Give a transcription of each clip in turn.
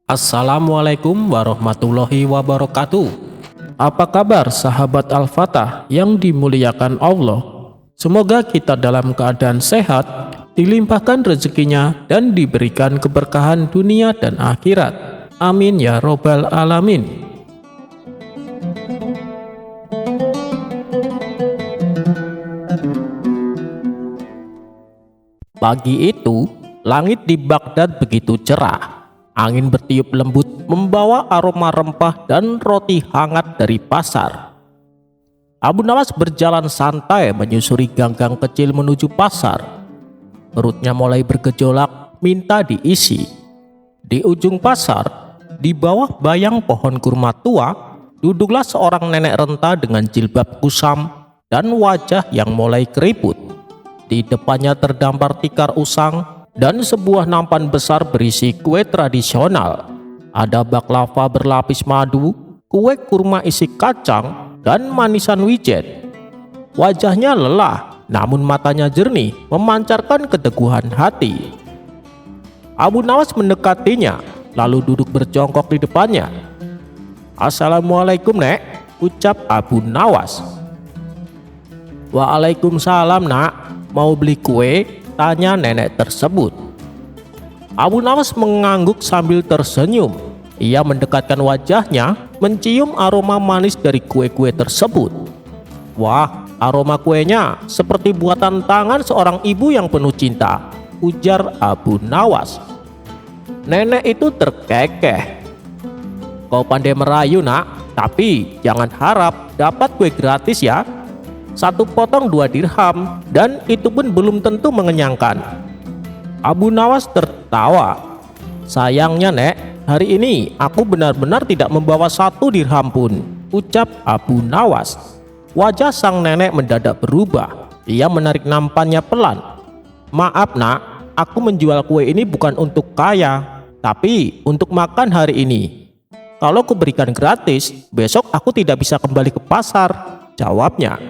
Assalamualaikum warahmatullahi wabarakatuh. Apa kabar sahabat Al-Fatah yang dimuliakan Allah? Semoga kita dalam keadaan sehat, dilimpahkan rezekinya dan diberikan keberkahan dunia dan akhirat. Amin ya robbal alamin. Pagi itu, langit di Baghdad begitu cerah. Angin bertiup lembut membawa aroma rempah dan roti hangat dari pasar. Abu Nawas berjalan santai menyusuri gang-gang kecil menuju pasar. Perutnya mulai bergejolak, minta diisi. Di ujung pasar, di bawah bayang pohon kurma tua, duduklah seorang nenek renta dengan jilbab kusam dan wajah yang mulai keriput. Di depannya terdampar tikar usang dan sebuah nampan besar berisi kue tradisional. Ada baklava berlapis madu, kue kurma isi kacang, dan manisan wijen. Wajahnya lelah, namun matanya jernih, memancarkan keteguhan hati. Abu Nawas mendekatinya, lalu duduk berjongkok di depannya. "Assalamualaikum, Nek," ucap Abu Nawas. "Waalaikumsalam, Nak. Mau beli kue?" tanya nenek tersebut. Abu Nawas mengangguk sambil tersenyum. Ia mendekatkan wajahnya, mencium aroma manis dari kue-kue tersebut. "Wah, aroma kuenya seperti buatan tangan seorang ibu yang penuh cinta," ujar Abu Nawas. Nenek itu terkekeh. "Kau pandai merayu, Nak, tapi jangan harap dapat kue gratis ya. Satu potong 2 dirham, dan itu pun belum tentu mengenyangkan." Abu Nawas tertawa. "Sayangnya, Nek, hari ini aku benar-benar tidak membawa 1 dirham pun," ucap Abu Nawas. Wajah sang nenek mendadak berubah. Ia menarik nampannya pelan. "Maaf, Nak, aku menjual kue ini bukan untuk kaya, tapi untuk makan hari ini. Kalau kuberikan gratis, besok aku tidak bisa kembali ke pasar," jawabnya.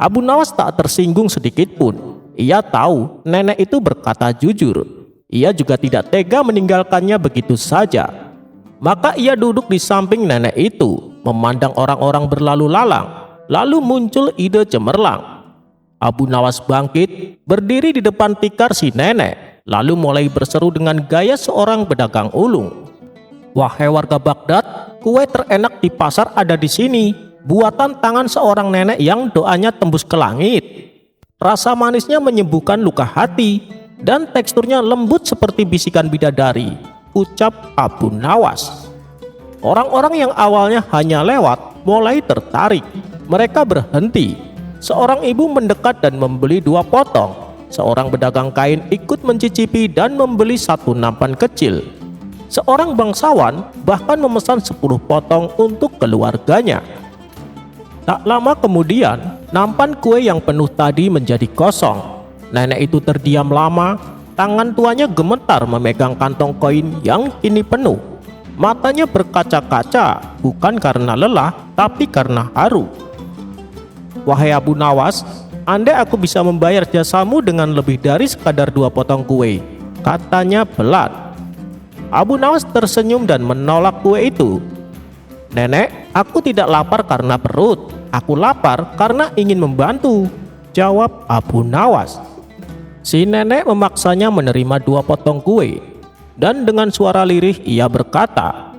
Abu Nawas tak tersinggung sedikit pun. Ia tahu nenek itu berkata jujur. Ia juga tidak tega meninggalkannya begitu saja. Maka ia duduk di samping nenek itu, memandang orang-orang berlalu lalang. Lalu muncul ide cemerlang. Abu Nawas bangkit, berdiri di depan tikar si nenek, lalu mulai berseru dengan gaya seorang pedagang ulung. "Wahai warga Baghdad, kue terenak di pasar ada di sini. Buatan tangan seorang nenek yang doanya tembus ke langit. Rasa manisnya menyembuhkan luka hati, dan teksturnya lembut seperti bisikan bidadari," ucap Abu Nawas. Orang-orang yang awalnya hanya lewat mulai tertarik. Mereka berhenti. Seorang ibu mendekat dan membeli 2 potong. Seorang pedagang kain ikut mencicipi dan membeli 1 nampan kecil. Seorang bangsawan bahkan memesan 10 potong untuk keluarganya. Tak lama kemudian, nampan kue yang penuh tadi menjadi kosong. Nenek itu terdiam lama, tangan tuanya gemetar memegang kantong koin yang kini penuh. Matanya berkaca-kaca, bukan karena lelah, tapi karena haru. "Wahai Abu Nawas, andai aku bisa membayar jasamu dengan lebih dari sekadar 2 potong kue," katanya pelan. Abu Nawas tersenyum dan menolak kue itu. "Nenek, aku tidak lapar karena perut. Aku lapar karena ingin membantu," jawab Abu Nawas. Si nenek memaksanya menerima 2 potong kue. Dan dengan suara lirih ia berkata,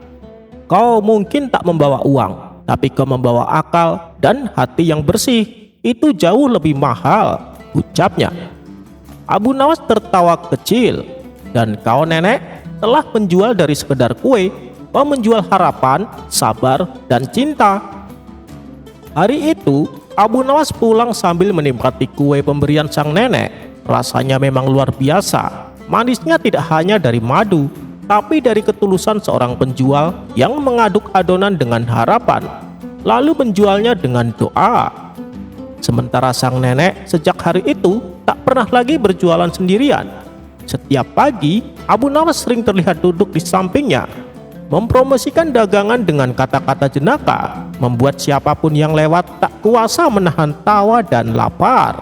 "Kau mungkin tak membawa uang, tapi kau membawa akal dan hati yang bersih. Itu jauh lebih mahal," ucapnya. Abu Nawas tertawa kecil. "Dan kau, nenek, telah menjual dari sekedar kue. Kau menjual harapan, sabar, dan cinta." Hari itu, Abu Nawas pulang sambil menikmati kue pemberian sang nenek. Rasanya memang luar biasa. Manisnya tidak hanya dari madu, tapi dari ketulusan seorang penjual yang mengaduk adonan dengan harapan, lalu menjualnya dengan doa. Sementara sang nenek sejak hari itu tak pernah lagi berjualan sendirian. Setiap pagi, Abu Nawas sering terlihat duduk di sampingnya, mempromosikan dagangan dengan kata-kata jenaka, membuat siapapun yang lewat tak kuasa menahan tawa dan lapar.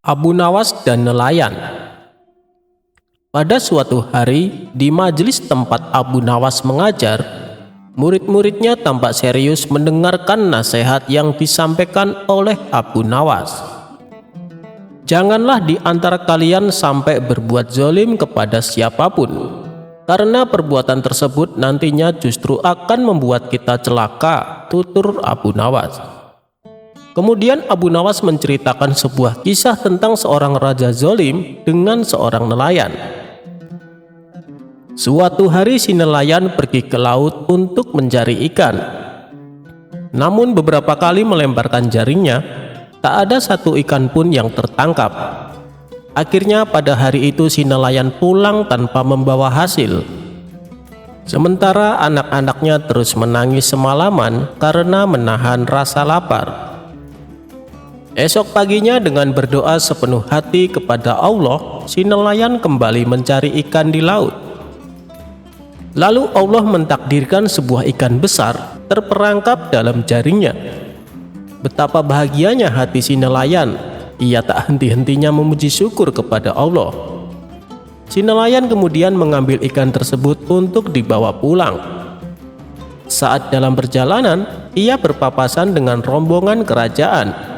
Abu Nawas dan nelayan. Pada suatu hari, di majelis tempat Abu Nawas mengajar, murid-muridnya tampak serius mendengarkan nasihat yang disampaikan oleh Abu Nawas. Janganlah di antara kalian sampai berbuat zalim kepada siapapun, karena perbuatan tersebut nantinya justru akan membuat kita celaka, tutur Abu Nawas. Kemudian Abu Nawas menceritakan sebuah kisah tentang seorang raja zalim dengan seorang nelayan. Suatu hari si nelayan pergi ke laut untuk mencari ikan. Namun beberapa kali melemparkan jaringnya, tak ada satu ikan pun yang tertangkap. Akhirnya pada hari itu si nelayan pulang tanpa membawa hasil. Sementara anak-anaknya terus menangis semalaman karena menahan rasa lapar. Esok paginya dengan berdoa sepenuh hati kepada Allah, si nelayan kembali mencari ikan di laut. Lalu Allah mentakdirkan sebuah ikan besar terperangkap dalam jaringnya. Betapa bahagianya hati si nelayan, ia tak henti-hentinya memuji syukur kepada Allah. Si nelayan kemudian mengambil ikan tersebut untuk dibawa pulang. Saat dalam perjalanan, ia berpapasan dengan rombongan kerajaan.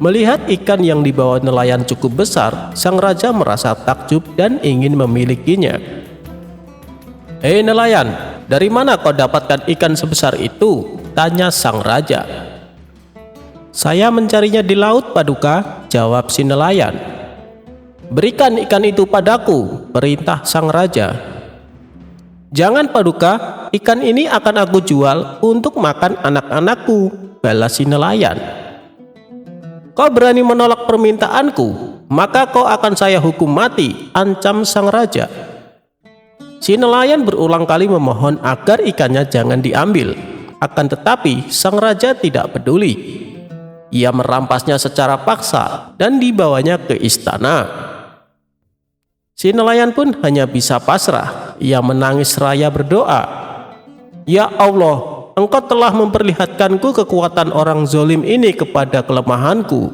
Melihat ikan yang dibawa nelayan cukup besar, sang raja merasa takjub dan ingin memilikinya. "Hei nelayan, dari mana kau dapatkan ikan sebesar itu?" tanya sang raja. "Saya mencarinya di laut, Paduka," jawab si nelayan. "Berikan ikan itu padaku," perintah sang raja. "Jangan, Paduka, ikan ini akan aku jual untuk makan anak-anakku," balas si nelayan. "Kau berani menolak permintaanku, maka kau akan saya hukum mati," ancam sang raja. Si nelayan berulang kali memohon agar ikannya jangan diambil. Akan tetapi sang raja tidak peduli. Ia merampasnya secara paksa dan dibawanya ke istana. Si nelayan pun hanya bisa pasrah. Ia menangis seraya berdoa, "Ya Allah, Engkau telah memperlihatkanku kekuatan orang zalim ini kepada kelemahanku.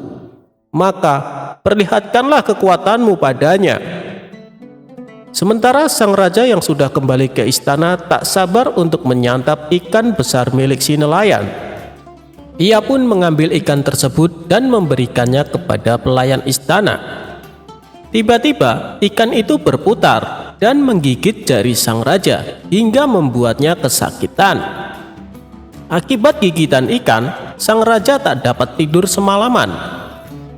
Maka perlihatkanlah kekuatanmu padanya." Sementara sang raja yang sudah kembali ke istana tak sabar untuk menyantap ikan besar milik si nelayan. Ia pun mengambil ikan tersebut dan memberikannya kepada pelayan istana. Tiba-tiba ikan itu berputar dan menggigit jari sang raja hingga membuatnya kesakitan. Akibat gigitan ikan, sang raja tak dapat tidur semalaman.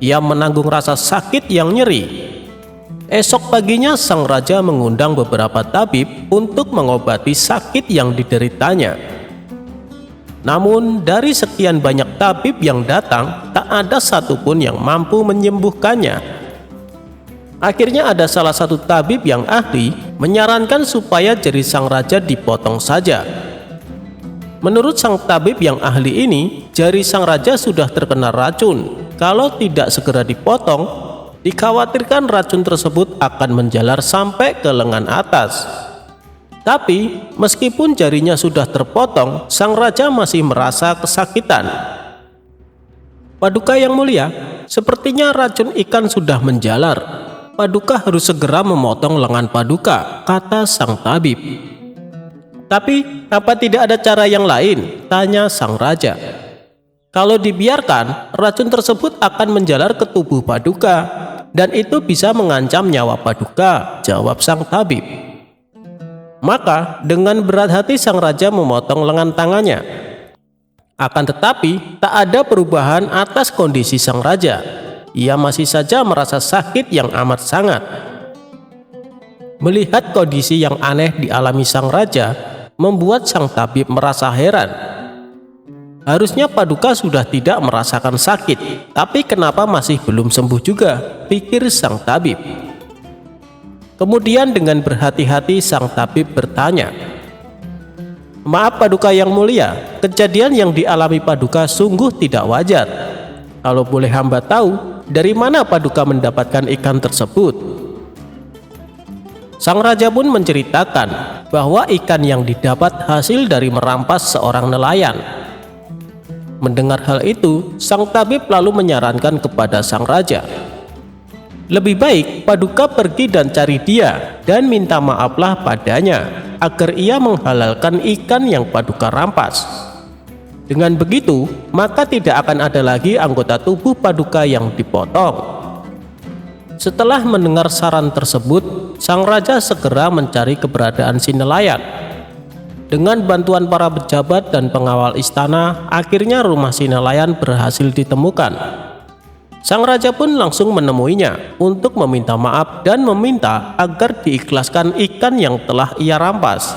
Ia menanggung rasa sakit yang nyeri. Esok paginya sang raja mengundang beberapa tabib untuk mengobati sakit yang dideritanya. Namun dari sekian banyak tabib yang datang, tak ada satupun yang mampu menyembuhkannya. Akhirnya ada salah satu tabib yang ahli menyarankan supaya jari sang raja dipotong saja. Menurut sang tabib yang ahli ini, jari sang raja sudah terkena racun. Kalau tidak segera dipotong, dikhawatirkan racun tersebut akan menjalar sampai ke lengan atas. Tapi meskipun jarinya sudah terpotong, sang raja masih merasa kesakitan. "Paduka yang mulia, sepertinya racun ikan sudah menjalar. Paduka harus segera memotong lengan Paduka," kata sang tabib. "Tapi apa tidak ada cara yang lain?" tanya sang raja. "Kalau dibiarkan, racun tersebut akan menjalar ke tubuh Paduka, dan itu bisa mengancam nyawa Paduka," jawab sang tabib. Maka dengan berat hati sang raja memotong lengan tangannya. Akan tetapi tak ada perubahan atas kondisi sang raja. Ia masih saja merasa sakit yang amat sangat. Melihat kondisi yang aneh dialami sang raja, membuat sang tabib merasa heran. Harusnya Paduka sudah tidak merasakan sakit, tapi kenapa masih belum sembuh juga, pikir sang tabib. Kemudian dengan berhati-hati sang tabib bertanya, "Maaf Paduka yang mulia, kejadian yang dialami Paduka sungguh tidak wajar. Kalau boleh hamba tahu, dari mana Paduka mendapatkan ikan tersebut?" Sang raja pun menceritakan bahwa ikan yang didapat hasil dari merampas seorang nelayan. Mendengar hal itu, sang tabib lalu menyarankan kepada sang raja, Lebih baik Paduka pergi dan cari dia dan minta maaflah padanya agar ia menghalalkan ikan yang Paduka rampas. Dengan begitu, maka tidak akan ada lagi anggota tubuh Paduka yang dipotong. Setelah mendengar saran tersebut, sang raja segera mencari keberadaan si nelayan. Dengan bantuan para pejabat dan pengawal istana, akhirnya rumah si nelayan berhasil ditemukan. Sang raja pun langsung menemuinya untuk meminta maaf dan meminta agar diikhlaskan ikan yang telah ia rampas.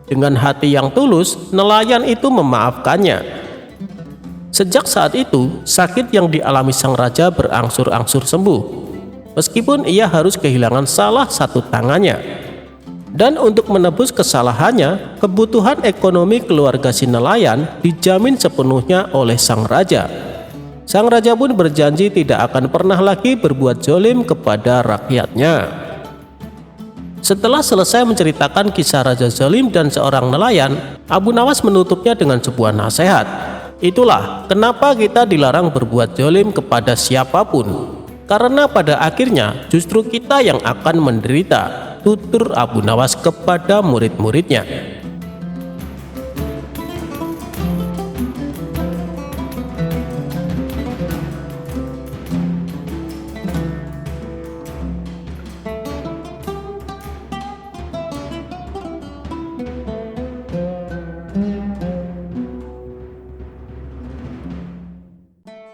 Dengan hati yang tulus, nelayan itu memaafkannya. Sejak saat itu, sakit yang dialami sang raja berangsur-angsur sembuh, meskipun ia harus kehilangan salah satu tangannya. Dan untuk menebus kesalahannya, kebutuhan ekonomi keluarga si nelayan dijamin sepenuhnya oleh sang raja. Sang raja pun berjanji tidak akan pernah lagi berbuat zalim kepada rakyatnya. Setelah selesai menceritakan kisah raja zalim dan seorang nelayan, Abu Nawas menutupnya dengan sebuah nasihat. Itulah kenapa kita dilarang berbuat zalim kepada siapapun, karena pada akhirnya justru kita yang akan menderita, tutur Abu Nawas kepada murid-muridnya.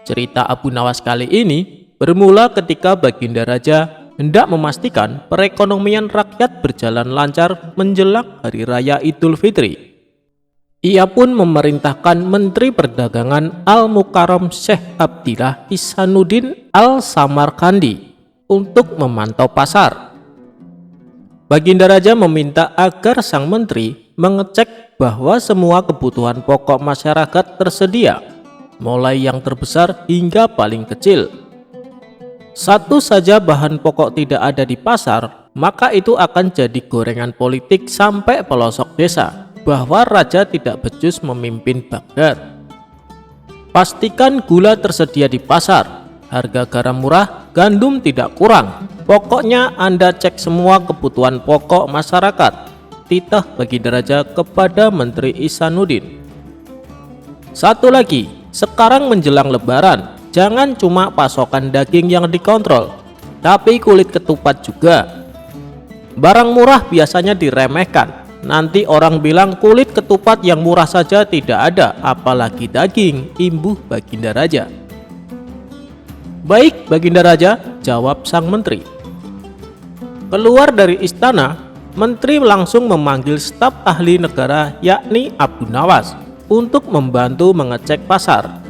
Cerita Abu Nawas kali ini bermula ketika Baginda Raja hendak memastikan perekonomian rakyat berjalan lancar menjelang Hari Raya Idul Fitri. Ia pun memerintahkan Menteri Perdagangan Al-Mukarram Syekh Abdillah Ihsanuddin Al-Samarkandi untuk memantau pasar. Baginda Raja meminta agar sang menteri mengecek bahwa semua kebutuhan pokok masyarakat tersedia, mulai yang terbesar hingga paling kecil. Satu saja bahan pokok tidak ada di pasar, maka itu akan jadi gorengan politik sampai pelosok desa bahwa raja tidak becus memimpin Baghdad. Pastikan gula tersedia di pasar, harga garam murah, gandum tidak kurang. Pokoknya Anda cek semua kebutuhan pokok masyarakat, titah Baginda Raja kepada Menteri Ihsanuddin. Satu lagi, sekarang menjelang lebaran, jangan cuma pasokan daging yang dikontrol, tapi kulit ketupat juga. Barang murah biasanya diremehkan, nanti orang bilang kulit ketupat yang murah saja tidak ada, apalagi daging, imbuh Baginda Raja. Baik Baginda Raja, jawab sang menteri. Keluar dari istana, menteri langsung memanggil staf ahli negara yakni Abu Nawas untuk membantu mengecek pasar.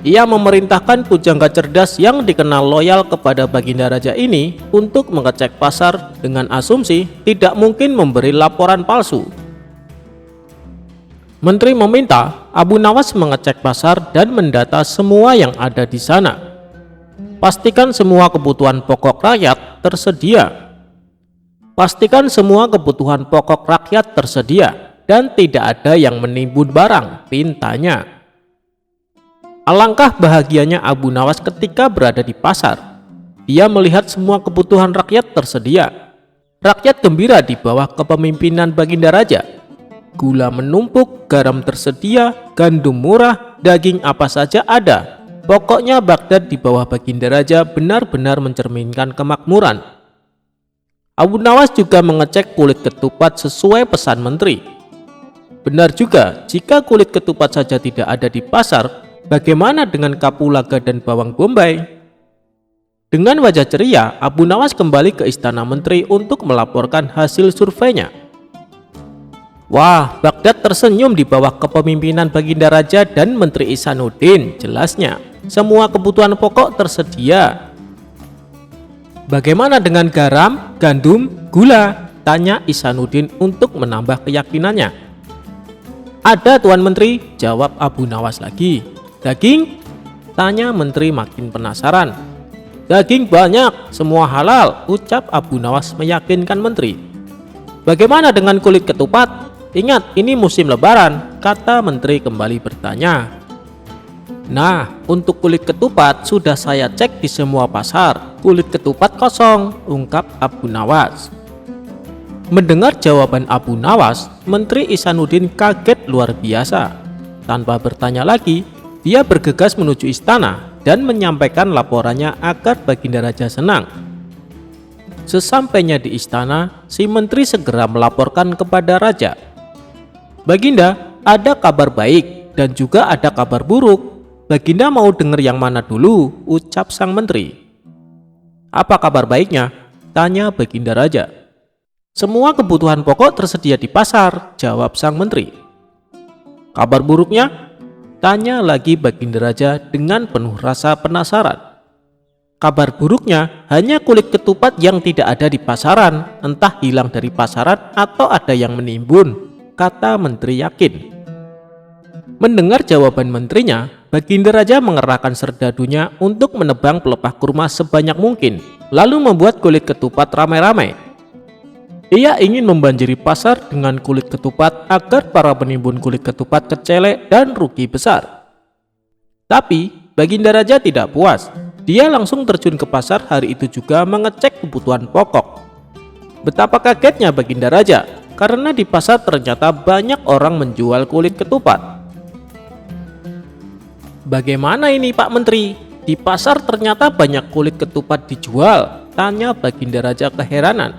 Ia memerintahkan pujangga cerdas yang dikenal loyal kepada Baginda Raja ini untuk mengecek pasar dengan asumsi tidak mungkin memberi laporan palsu. Menteri meminta Abu Nawas mengecek pasar dan mendata semua yang ada di sana. Pastikan semua kebutuhan pokok rakyat tersedia. Pastikan semua kebutuhan pokok rakyat tersedia dan tidak ada yang menimbun barang, pintanya. Alangkah bahagianya Abu Nawas ketika berada di pasar. Dia melihat semua kebutuhan rakyat tersedia. Rakyat gembira di bawah kepemimpinan Baginda Raja. Gula menumpuk, garam tersedia, gandum murah, daging apa saja ada. Pokoknya Baghdad di bawah Baginda Raja benar-benar mencerminkan kemakmuran. Abu Nawas juga mengecek kulit ketupat sesuai pesan menteri. Benar juga, jika kulit ketupat saja tidak ada di pasar, bagaimana dengan kapulaga dan bawang bombay? Dengan wajah ceria, Abu Nawas kembali ke istana menteri untuk melaporkan hasil surveinya. Wah, Baghdad tersenyum di bawah kepemimpinan Baginda Raja dan Menteri Ihsanuddin, jelasnya. Semua kebutuhan pokok tersedia. Bagaimana dengan garam, gandum, gula? Tanya Ihsanuddin untuk menambah keyakinannya. Ada Tuan Menteri, jawab Abu Nawas lagi. Daging? Tanya menteri makin penasaran. Daging banyak, semua halal, ucap Abu Nawas meyakinkan menteri. Bagaimana dengan kulit ketupat? Ingat, ini musim lebaran, kata menteri kembali bertanya. Nah, untuk kulit ketupat sudah saya cek di semua pasar. Kulit ketupat kosong, ungkap Abu Nawas. Mendengar jawaban Abu Nawas, Menteri Ihsanuddin kaget luar biasa. Tanpa bertanya lagi, dia bergegas menuju istana dan menyampaikan laporannya agar Baginda Raja senang. Sesampainya di istana, si menteri segera melaporkan kepada raja. Baginda, ada kabar baik dan juga ada kabar buruk. Baginda mau dengar yang mana dulu, ucap sang menteri. Apa kabar baiknya? Tanya Baginda Raja. Semua kebutuhan pokok tersedia di pasar, jawab sang menteri. Kabar buruknya? Tanya lagi Baginda Raja dengan penuh rasa penasaran. Kabar buruknya hanya kulit ketupat yang tidak ada di pasaran, entah hilang dari pasaran atau ada yang menimbun, kata menteri yakin. Mendengar jawaban menterinya, Baginda Raja mengerahkan serdadunya untuk menebang pelepah kurma sebanyak mungkin, lalu membuat kulit ketupat ramai-ramai. Ia ingin membanjiri pasar dengan kulit ketupat agar para penimbun kulit ketupat kecelek dan rugi besar. Tapi Baginda Raja tidak puas. Dia langsung terjun ke pasar hari itu juga mengecek kebutuhan pokok. Betapa kagetnya Baginda Raja karena di pasar ternyata banyak orang menjual kulit ketupat. Bagaimana ini Pak Menteri? Di pasar ternyata banyak kulit ketupat dijual, tanya Baginda Raja keheranan.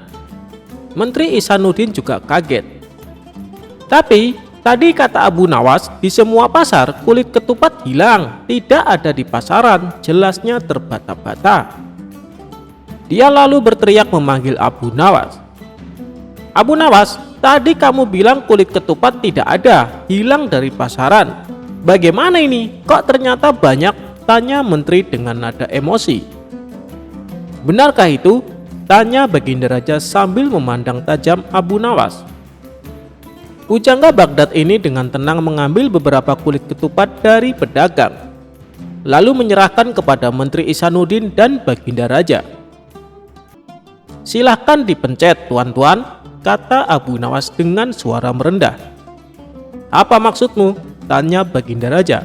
Menteri Ihsanuddin juga kaget. Tapi tadi kata Abu Nawas, di semua pasar kulit ketupat hilang, tidak ada di pasaran, jelasnya terbata-bata. Dia lalu berteriak memanggil Abu Nawas. Abu Nawas, tadi kamu bilang kulit ketupat tidak ada, hilang dari pasaran. Bagaimana ini? Kok ternyata banyak? Tanya menteri dengan nada emosi. Benarkah itu? Tanya Baginda Raja sambil memandang tajam Abu Nawas. Pujangga Baghdad ini dengan tenang mengambil beberapa kulit ketupat dari pedagang, lalu menyerahkan kepada Menteri Ihsanuddin dan Baginda Raja. Silahkan dipencet tuan-tuan, kata Abu Nawas dengan suara merendah. Apa maksudmu? Tanya Baginda Raja.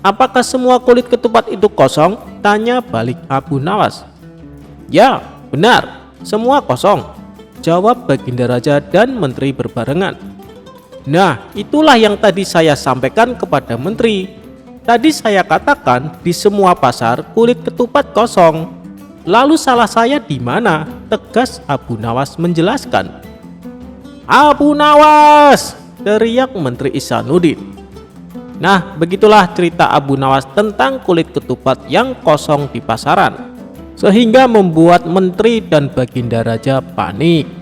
Apakah semua kulit ketupat itu kosong? Tanya balik Abu Nawas. Ya, benar, semua kosong, jawab Baginda Raja dan menteri berbarengan. Nah, itulah yang tadi saya sampaikan kepada menteri. Tadi saya katakan di semua pasar kulit ketupat kosong. Lalu salah saya di mana? Tegas Abu Nawas menjelaskan. Abu Nawas! Teriak Menteri Ihsanuddin. Nah, begitulah cerita Abu Nawas tentang kulit ketupat yang kosong di pasaran, sehingga membuat menteri dan Baginda Raja panik.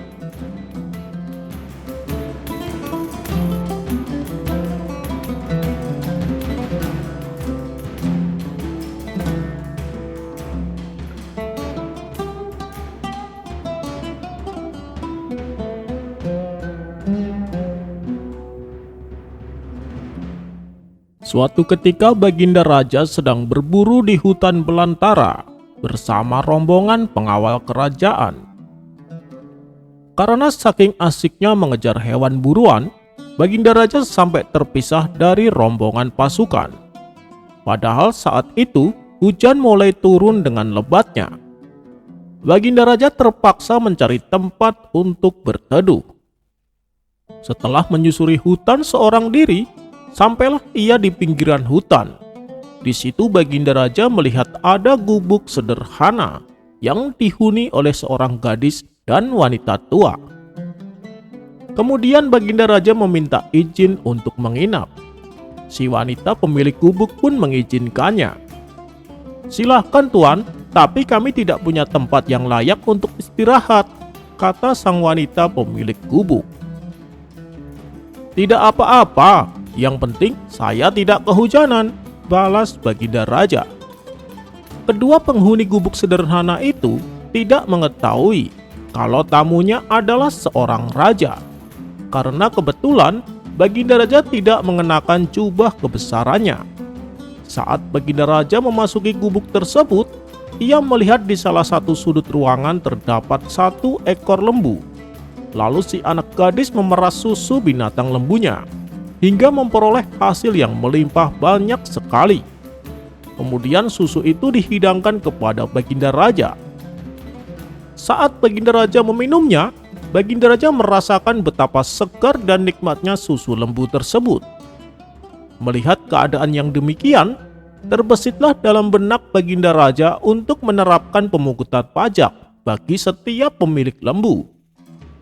Suatu ketika Baginda Raja sedang berburu di hutan belantara bersama rombongan pengawal kerajaan. Karena saking asiknya mengejar hewan buruan, Baginda Raja sampai terpisah dari rombongan pasukan. Padahal saat itu hujan mulai turun dengan lebatnya. Baginda Raja terpaksa mencari tempat untuk berteduh. Setelah menyusuri hutan seorang diri, sampailah ia di pinggiran hutan. Di situ Baginda Raja melihat ada gubuk sederhana yang dihuni oleh seorang gadis dan wanita tua. Kemudian Baginda Raja meminta izin untuk menginap. Si wanita pemilik gubuk pun mengizinkannya. Silahkan tuan, tapi kami tidak punya tempat yang layak untuk istirahat, kata sang wanita pemilik gubuk. Tidak apa-apa, yang penting saya tidak kehujanan, balas Baginda Raja. Kedua penghuni gubuk sederhana itu tidak mengetahui kalau tamunya adalah seorang raja. Karena kebetulan Baginda Raja tidak mengenakan jubah kebesarannya. Saat Baginda Raja memasuki gubuk tersebut, ia melihat di salah satu sudut ruangan terdapat satu ekor lembu. Lalu si anak gadis memeras susu binatang lembunya. hingga memperoleh hasil yang melimpah banyak sekali. Kemudian susu itu dihidangkan kepada Baginda Raja. Saat Baginda Raja meminumnya, Baginda Raja merasakan betapa segar dan nikmatnya susu lembu tersebut. Melihat keadaan yang demikian, terbesitlah dalam benak Baginda Raja untuk menerapkan pemungutan pajak bagi setiap pemilik lembu.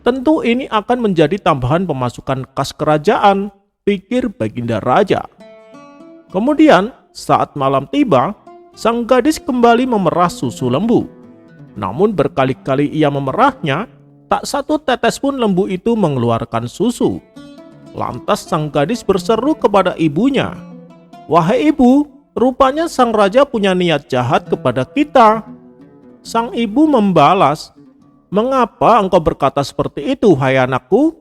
Tentu ini akan menjadi tambahan pemasukan kas kerajaan, pikir Baginda Raja. Kemudian, saat malam tiba, sang gadis kembali memerah susu lembu. Namun berkali-kali ia memerahnya, tak satu tetes pun lembu itu mengeluarkan susu. Lantas sang gadis berseru kepada ibunya, "Wahai ibu, rupanya sang raja punya niat jahat kepada kita." Sang ibu membalas, "Mengapa engkau berkata seperti itu, hai anakku?"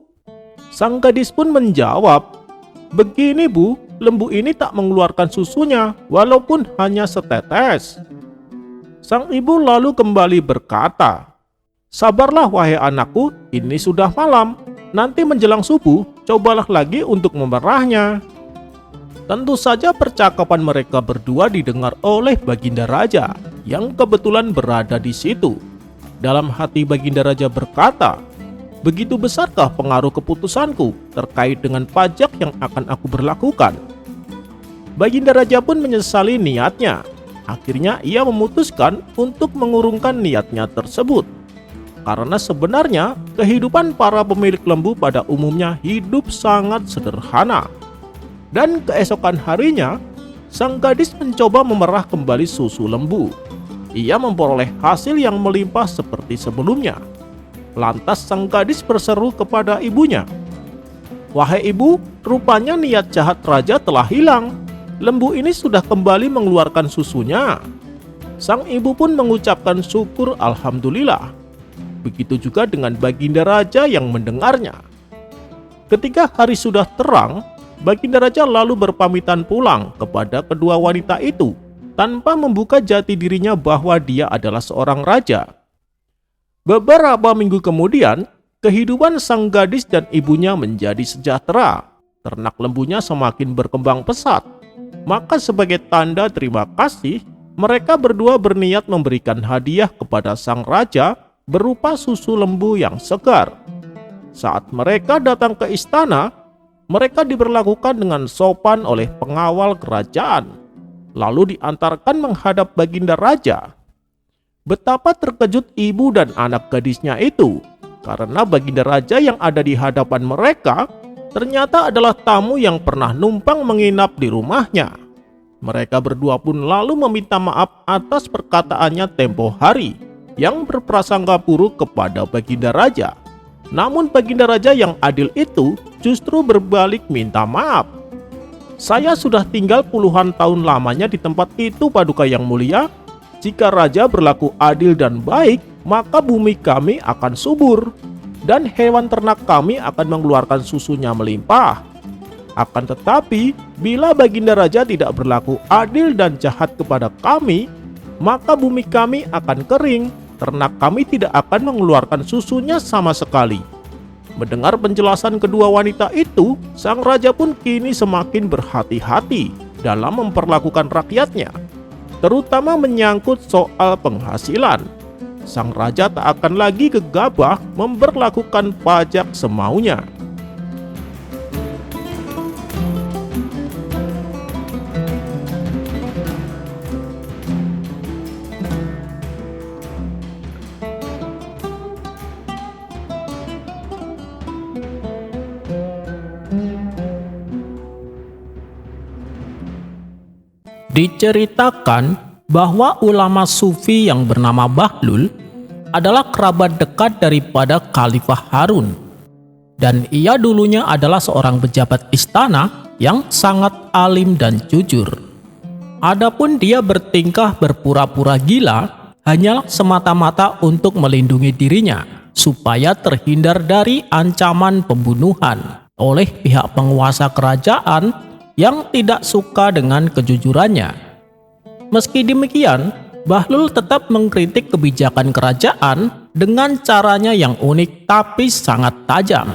Sang gadis pun menjawab, "Begini bu, lembu ini tak mengeluarkan susunya, walaupun hanya setetes." Sang ibu lalu kembali berkata, "Sabarlah wahai anakku, ini sudah malam. Nanti menjelang subuh, cobalah lagi untuk memerahnya." Tentu saja percakapan mereka berdua didengar oleh Baginda Raja yang kebetulan berada di situ. Dalam hati Baginda Raja berkata, "Begitu besarkah pengaruh keputusanku terkait dengan pajak yang akan aku berlakukan?" Baginda Raja pun menyesali niatnya. Akhirnya ia memutuskan untuk mengurungkan niatnya tersebut. Karena sebenarnya kehidupan para pemilik lembu pada umumnya hidup sangat sederhana. Dan keesokan harinya, sang gadis mencoba memerah kembali susu lembu. Ia memperoleh hasil yang melimpah seperti sebelumnya. Lantas sang gadis berseru kepada ibunya, "Wahai ibu, rupanya niat jahat raja telah hilang. Lembu ini sudah kembali mengeluarkan susunya." Sang ibu pun mengucapkan syukur alhamdulillah. Begitu juga dengan Baginda Raja yang mendengarnya. Ketika hari sudah terang, Baginda Raja lalu berpamitan pulang kepada kedua wanita itu tanpa membuka jati dirinya bahwa dia adalah seorang raja. Beberapa minggu kemudian, kehidupan sang gadis dan ibunya menjadi sejahtera. Ternak lembunya semakin berkembang pesat. Maka sebagai tanda terima kasih, mereka berdua berniat memberikan hadiah kepada sang raja berupa susu lembu yang segar. Saat mereka datang ke istana, mereka diberlakukan dengan sopan oleh pengawal kerajaan, lalu diantarkan menghadap Baginda Raja. Betapa terkejut ibu dan anak gadisnya itu, karena Baginda Raja yang ada di hadapan mereka ternyata adalah tamu yang pernah numpang menginap di rumahnya. Mereka berdua pun lalu meminta maaf atas perkataannya tempo hari yang berprasangka buruk kepada Baginda Raja. Namun Baginda Raja yang adil itu justru berbalik minta maaf. "Saya sudah tinggal puluhan tahun lamanya di tempat itu, Paduka yang mulia. Jika Raja berlaku adil dan baik, maka bumi kami akan subur, dan hewan ternak kami akan mengeluarkan susunya melimpah. Akan tetapi, bila Baginda Raja tidak berlaku adil dan jahat kepada kami, maka bumi kami akan kering. Ternak kami tidak akan mengeluarkan susunya sama sekali." Mendengar penjelasan kedua wanita itu, sang raja pun kini semakin berhati-hati dalam memperlakukan rakyatnya, terutama menyangkut soal penghasilan. Sang raja tak akan lagi gegabah memberlakukan pajak semaunya. Diceritakan bahwa ulama sufi yang bernama Bahlul adalah kerabat dekat daripada Khalifah Harun, dan ia dulunya adalah seorang pejabat istana yang sangat alim dan jujur. Adapun dia bertingkah berpura-pura gila hanyalah semata-mata untuk melindungi dirinya supaya terhindar dari ancaman pembunuhan oleh pihak penguasa kerajaan yang tidak suka dengan kejujurannya. Meski demikian, Bahlul tetap mengkritik kebijakan kerajaan dengan caranya yang unik tapi sangat tajam.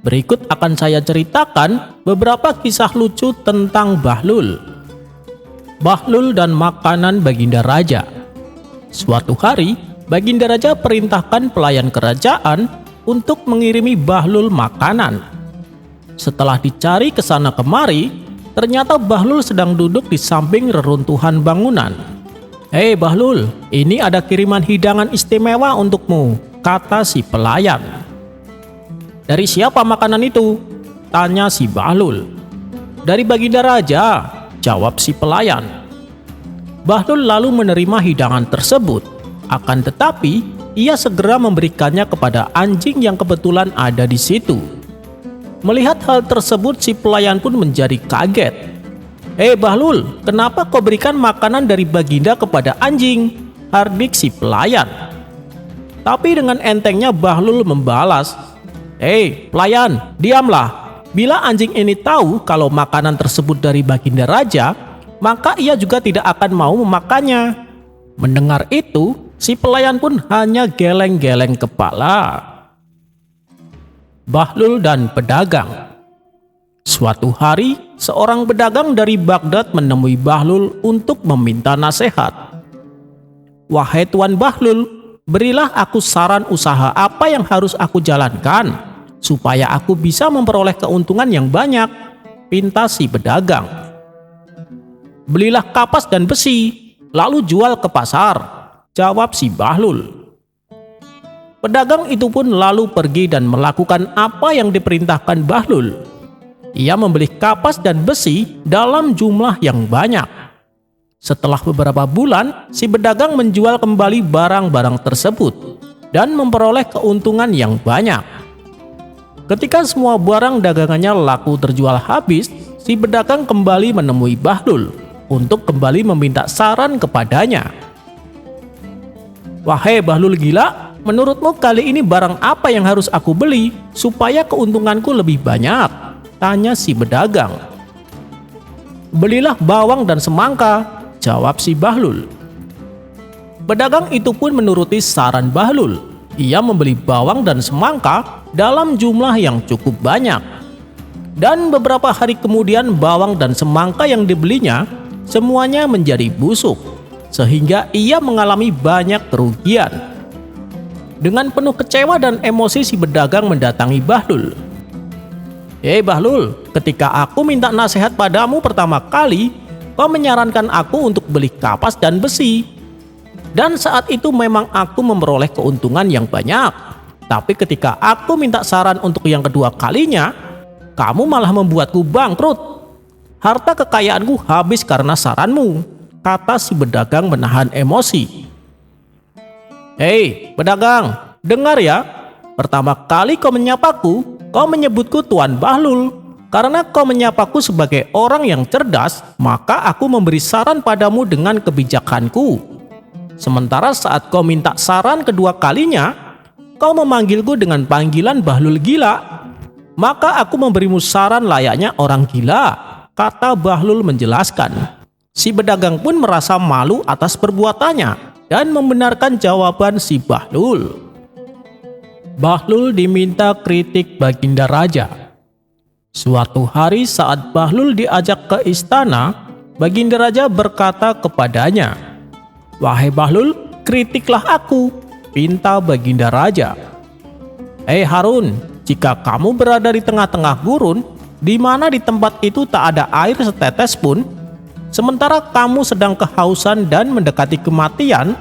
Berikut akan saya ceritakan beberapa kisah lucu tentang Bahlul. Bahlul dan makanan Baginda Raja. Suatu hari, Baginda Raja perintahkan pelayan kerajaan untuk mengirimi Bahlul makanan. Setelah dicari ke sana kemari, ternyata Bahlul sedang duduk di samping reruntuhan bangunan. "Hei Bahlul, ini ada kiriman hidangan istimewa untukmu," kata si pelayan. "Dari siapa makanan itu?" tanya si Bahlul. "Dari Baginda Raja," jawab si pelayan. Bahlul lalu menerima hidangan tersebut. Akan tetapi, ia segera memberikannya kepada anjing yang kebetulan ada di situ. Melihat hal tersebut, si pelayan pun menjadi kaget. "Hei Bahlul, kenapa kau berikan makanan dari Baginda kepada anjing?" hardik si pelayan. Tapi dengan entengnya Bahlul membalas, "Hei pelayan, diamlah. Bila anjing ini tahu kalau makanan tersebut dari Baginda Raja, maka ia juga tidak akan mau memakannya." Mendengar itu, si pelayan pun hanya geleng-geleng kepala. Bahlul dan pedagang. Suatu hari, seorang pedagang dari Baghdad menemui Bahlul untuk meminta nasihat. "Wahai Tuan Bahlul, berilah aku saran usaha apa yang harus aku jalankan supaya aku bisa memperoleh keuntungan yang banyak," pinta si pedagang. "Belilah kapas dan besi, lalu jual ke pasar," jawab si Bahlul. Pedagang itu pun lalu pergi dan melakukan apa yang diperintahkan Bahlul. Ia membeli kapas dan besi dalam jumlah yang banyak. Setelah beberapa bulan, si pedagang menjual kembali barang-barang tersebut dan memperoleh keuntungan yang banyak. Ketika semua barang dagangannya laku terjual habis, si pedagang kembali menemui Bahlul untuk kembali meminta saran kepadanya. "Wahai Bahlul gila, menurutmu kali ini barang apa yang harus aku beli supaya keuntunganku lebih banyak?" tanya si pedagang. "Belilah bawang dan semangka," jawab si Bahlul. Pedagang itu pun menuruti saran Bahlul. Ia membeli bawang dan semangka dalam jumlah yang cukup banyak. Dan beberapa hari kemudian bawang dan semangka yang dibelinya semuanya menjadi busuk, sehingga ia mengalami banyak kerugian. Dengan penuh kecewa dan emosi, si pedagang mendatangi Bahlul. "Hei Bahlul, ketika aku minta nasihat padamu pertama kali, kau menyarankan aku untuk beli kapas dan besi. Dan saat itu memang aku memperoleh keuntungan yang banyak. Tapi ketika aku minta saran untuk yang kedua kalinya, kamu malah membuatku bangkrut. Harta kekayaanku habis karena saranmu," kata si pedagang menahan emosi. "Hei pedagang, dengar ya. Pertama kali kau menyapaku, kau menyebutku Tuan Bahlul. Karena kau menyapaku sebagai orang yang cerdas, maka aku memberi saran padamu dengan kebijakanku. Sementara saat kau minta saran kedua kalinya, kau memanggilku dengan panggilan Bahlul gila. Maka aku memberimu saran layaknya orang gila," kata Bahlul menjelaskan. Si pedagang pun merasa malu atas perbuatannya dan membenarkan jawaban si Bahlul. Bahlul diminta kritik Baginda Raja. Suatu hari saat Bahlul diajak ke istana, Baginda Raja berkata kepadanya, "Wahai Bahlul, kritiklah aku," pinta Baginda Raja. "Hei Harun, jika kamu berada di tengah-tengah gurun, di mana di tempat itu tak ada air setetes pun, sementara kamu sedang kehausan dan mendekati kematian,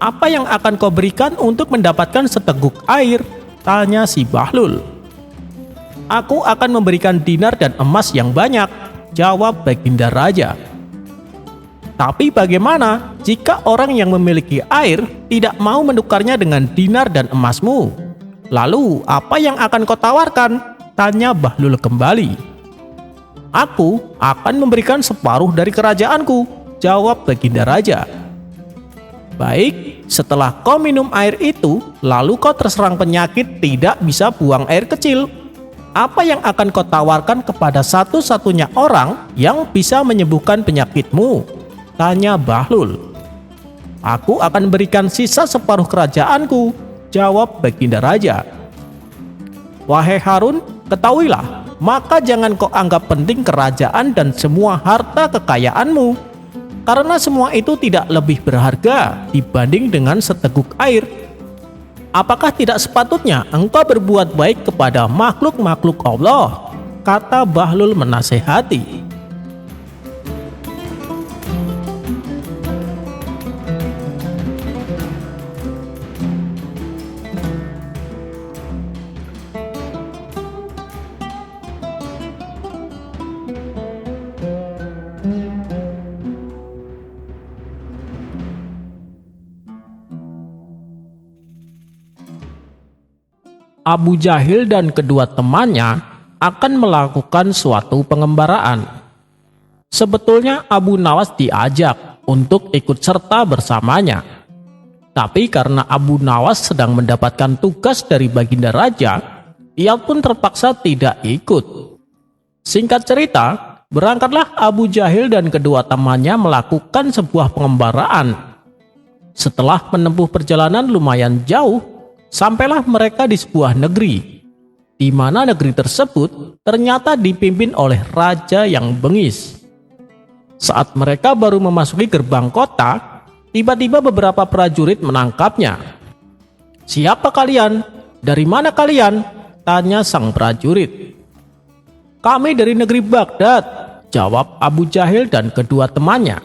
apa yang akan kau berikan untuk mendapatkan seteguk air?" tanya si Bahlul. "Aku akan memberikan dinar dan emas yang banyak," jawab Baginda Raja. "Tapi bagaimana jika orang yang memiliki air tidak mau menukarnya dengan dinar dan emasmu? Lalu apa yang akan kau tawarkan?" tanya Bahlul kembali. "Aku akan memberikan separuh dari kerajaanku," jawab Baginda Raja. "Baik, setelah kau minum air itu, lalu kau terserang penyakit tidak bisa buang air kecil. Apa yang akan kau tawarkan kepada satu-satunya orang yang bisa menyembuhkan penyakitmu?" tanya Bahlul. "Aku akan berikan sisa separuh kerajaanku," jawab Baginda Raja. Wahai Harun, ketahuilah, maka jangan kau anggap penting kerajaan dan semua harta kekayaanmu, karena semua itu tidak lebih berharga dibanding dengan seteguk air. Apakah tidak sepatutnya engkau berbuat baik kepada makhluk-makhluk Allah? Kata Bahlul menasehati. Abu Jahil dan kedua temannya akan melakukan suatu pengembaraan. Sebetulnya Abu Nawas diajak untuk ikut serta bersamanya. Tapi karena Abu Nawas sedang mendapatkan tugas dari baginda raja, ia pun terpaksa tidak ikut. Singkat cerita, berangkatlah Abu Jahil dan kedua temannya melakukan sebuah pengembaraan. Setelah menempuh perjalanan lumayan jauh, sampailah mereka di sebuah negeri, di mana negeri tersebut ternyata dipimpin oleh raja yang bengis. Saat mereka baru memasuki gerbang kota, tiba-tiba beberapa prajurit menangkapnya. "Siapa kalian? Dari mana kalian?" tanya sang prajurit. "Kami dari negeri Baghdad," jawab Abu Jahil dan kedua temannya.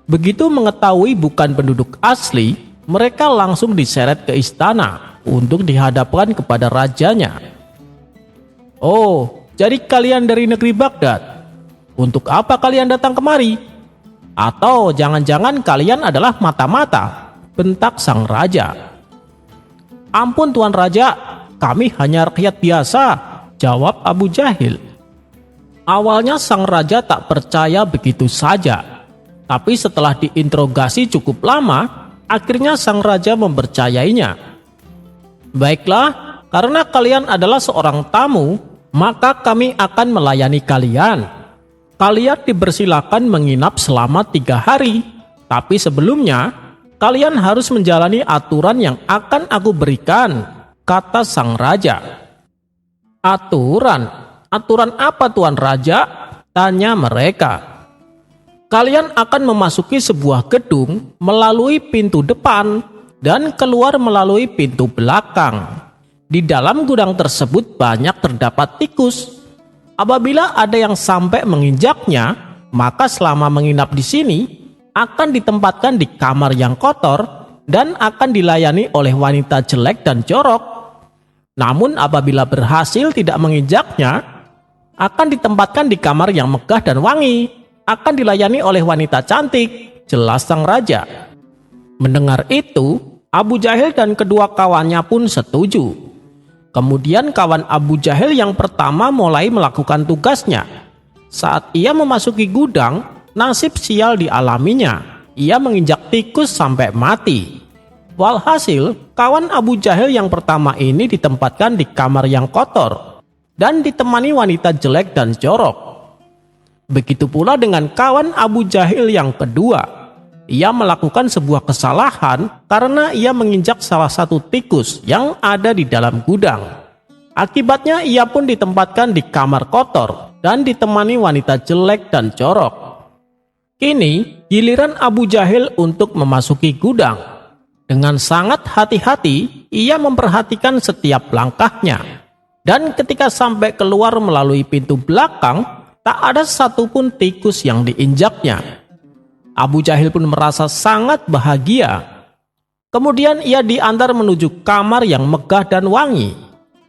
Begitu mengetahui bukan penduduk asli, mereka langsung diseret ke istana untuk dihadapkan kepada rajanya. "Oh, jadi kalian dari negeri Baghdad. Untuk apa kalian datang kemari? Atau jangan-jangan kalian adalah mata-mata?" bentak sang raja. "Ampun Tuan Raja, kami hanya rakyat biasa," jawab Abu Jahil. Awalnya sang raja tak percaya begitu saja, tapi setelah diinterogasi cukup lama, akhirnya sang raja mempercayainya. "Baiklah, karena kalian adalah seorang tamu, maka kami akan melayani kalian. Kalian dipersilakan menginap selama 3 hari, tapi sebelumnya kalian harus menjalani aturan yang akan aku berikan," kata sang raja. "Aturan? Aturan apa Tuan Raja?" tanya mereka. "Kalian akan memasuki sebuah gedung melalui pintu depan dan keluar melalui pintu belakang. Di dalam gudang tersebut banyak terdapat tikus. Apabila ada yang sampai menginjaknya, maka selama menginap di sini akan ditempatkan di kamar yang kotor dan akan dilayani oleh wanita jelek dan jorok. Namun apabila berhasil tidak menginjaknya, akan ditempatkan di kamar yang megah dan wangi, akan dilayani oleh wanita cantik," jelas sang raja. Mendengar itu, Abu Jahil dan kedua kawannya pun setuju. Kemudian kawan Abu Jahil yang pertama mulai melakukan tugasnya. Saat ia memasuki gudang, nasib sial dialaminya. Ia menginjak tikus sampai mati. Walhasil, kawan Abu Jahil yang pertama ini ditempatkan di kamar yang kotor dan ditemani wanita jelek dan jorok. Begitu pula dengan kawan Abu Jahil yang kedua. Ia melakukan sebuah kesalahan karena ia menginjak salah satu tikus yang ada di dalam gudang. Akibatnya ia pun ditempatkan di kamar kotor dan ditemani wanita jelek dan jorok. Kini giliran Abu Jahil untuk memasuki gudang. Dengan sangat hati-hati ia memperhatikan setiap langkahnya. Dan ketika sampai keluar melalui pintu belakang, tak ada satupun tikus yang diinjaknya. Abu Jahil pun merasa sangat bahagia. Kemudian ia diantar menuju kamar yang megah dan wangi.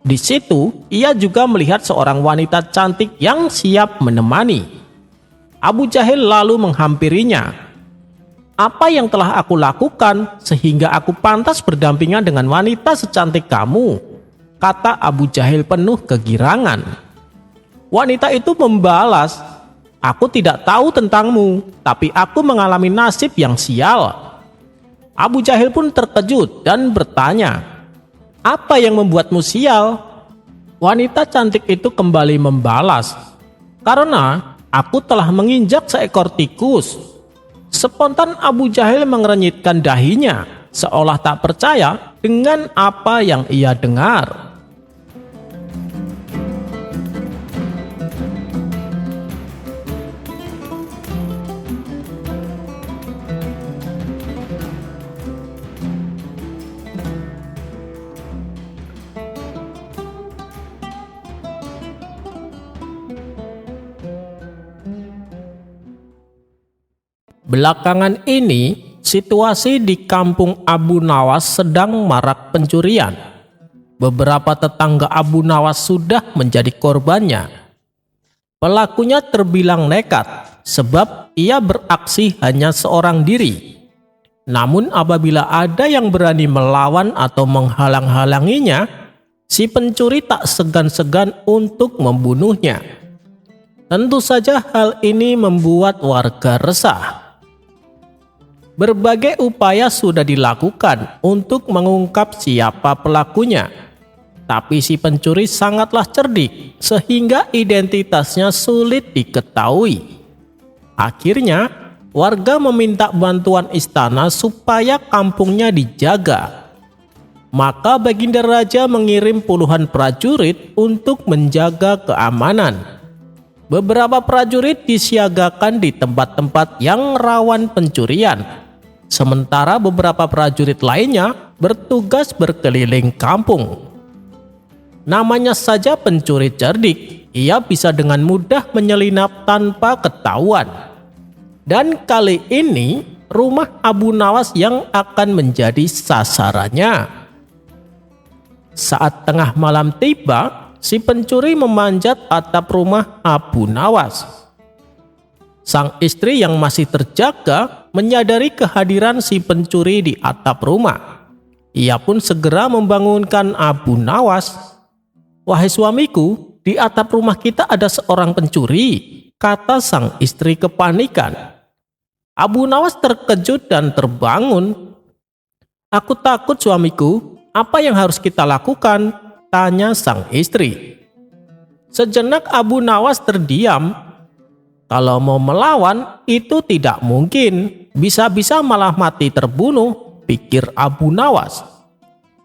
Di situ ia juga melihat seorang wanita cantik yang siap menemani. Abu Jahil lalu menghampirinya. "Apa yang telah aku lakukan sehingga aku pantas berdampingan dengan wanita secantik kamu?" kata Abu Jahil penuh kegirangan. Wanita itu membalas, "Aku tidak tahu tentangmu, tapi aku mengalami nasib yang sial." Abu Jahil pun terkejut dan bertanya, "Apa yang membuatmu sial?" Wanita cantik itu kembali membalas, "Karena aku telah menginjak seekor tikus." Spontan Abu Jahil mengerenyitkan dahinya, seolah tak percaya dengan apa yang ia dengar. Belakangan ini, situasi di kampung Abu Nawas sedang marak pencurian. Beberapa tetangga Abu Nawas sudah menjadi korbannya. Pelakunya terbilang nekat sebab ia beraksi hanya seorang diri. Namun apabila ada yang berani melawan atau menghalang-halanginya, si pencuri tak segan-segan untuk membunuhnya. Tentu saja hal ini membuat warga resah. Berbagai upaya sudah dilakukan untuk mengungkap siapa pelakunya. Tapi si pencuri sangatlah cerdik sehingga identitasnya sulit diketahui. Akhirnya, warga meminta bantuan istana supaya kampungnya dijaga. Maka Baginda Raja mengirim puluhan prajurit untuk menjaga keamanan. Beberapa prajurit disiagakan di tempat-tempat yang rawan pencurian. Sementara beberapa prajurit lainnya bertugas berkeliling kampung. Namanya saja pencuri cerdik, ia bisa dengan mudah menyelinap tanpa ketahuan. Dan kali ini rumah Abu Nawas yang akan menjadi sasarannya. Saat tengah malam tiba, si pencuri memanjat atap rumah Abu Nawas. Sang istri yang masih terjaga menyadari kehadiran si pencuri di atap rumah. Ia pun segera membangunkan Abu Nawas. "Wahai suamiku, di atap rumah kita ada seorang pencuri," kata sang istri kepanikan. Abu Nawas terkejut dan terbangun. "Aku takut suamiku, apa yang harus kita lakukan?" tanya sang istri. Sejenak Abu Nawas terdiam. Kalau mau melawan itu tidak mungkin, bisa-bisa malah mati terbunuh, pikir Abu Nawas.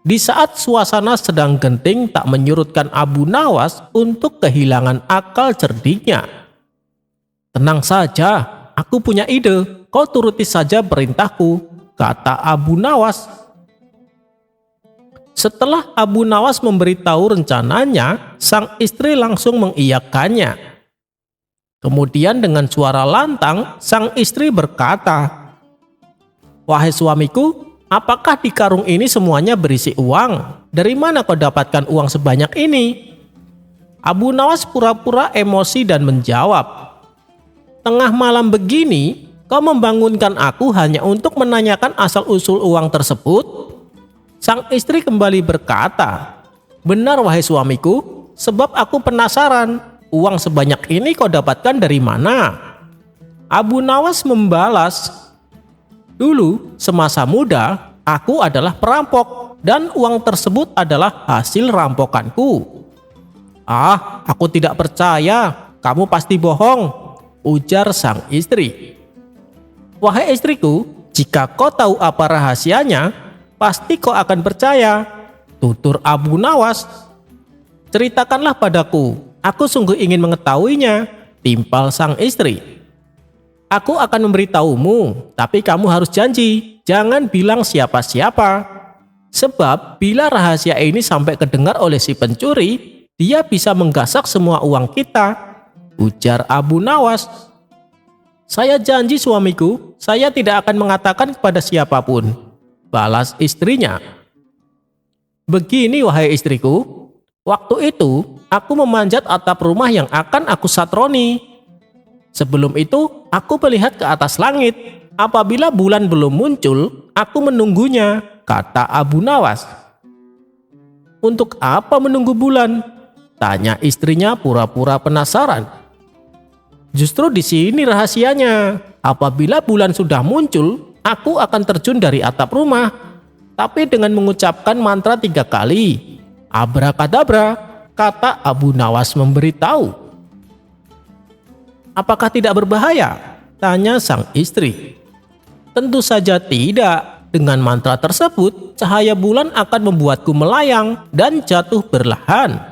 Di saat suasana sedang genting tak menyurutkan Abu Nawas untuk kehilangan akal cerdiknya. "Tenang saja, aku punya ide, kau turuti saja perintahku," kata Abu Nawas. Setelah Abu Nawas memberitahu rencananya, sang istri langsung mengiyakannya. Kemudian dengan suara lantang, sang istri berkata, "Wahai suamiku, apakah di karung ini semuanya berisi uang? Dari mana kau dapatkan uang sebanyak ini?" Abu Nawas pura-pura emosi dan menjawab, "Tengah malam begini, kau membangunkan aku hanya untuk menanyakan asal-usul uang tersebut?" Sang istri kembali berkata, "Benar wahai suamiku, sebab aku penasaran. Uang sebanyak ini kau dapatkan dari mana?" Abu Nawas membalas, "Dulu semasa muda aku adalah perampok dan uang tersebut adalah hasil rampokanku." "Ah, aku tidak percaya, kamu pasti bohong," ujar sang istri. "Wahai istriku, jika kau tahu apa rahasianya, pasti kau akan percaya," tutur Abu Nawas. "Ceritakanlah padaku, aku sungguh ingin mengetahuinya," timpal sang istri. "Aku akan memberitahumu, tapi kamu harus janji, jangan bilang siapa-siapa. Sebab bila rahasia ini sampai kedengar oleh si pencuri, dia bisa menggasak semua uang kita," ujar Abu Nawas. "Saya janji suamiku, saya tidak akan mengatakan kepada siapapun," balas istrinya. "Begini wahai istriku, waktu itu aku memanjat atap rumah yang akan aku satroni. Sebelum itu aku melihat ke atas langit. Apabila bulan belum muncul, aku menunggunya," kata Abu Nawas. "Untuk apa menunggu bulan?" tanya istrinya pura-pura penasaran. "Justru di sini rahasianya. Apabila bulan sudah muncul, aku akan terjun dari atap rumah, tapi dengan mengucapkan mantra 3 kali. Abrakadabra," kata Abu Nawas memberitahu. "Apakah tidak berbahaya?" tanya sang istri. "Tentu saja tidak. Dengan mantra tersebut, cahaya bulan akan membuatku melayang dan jatuh berlahan.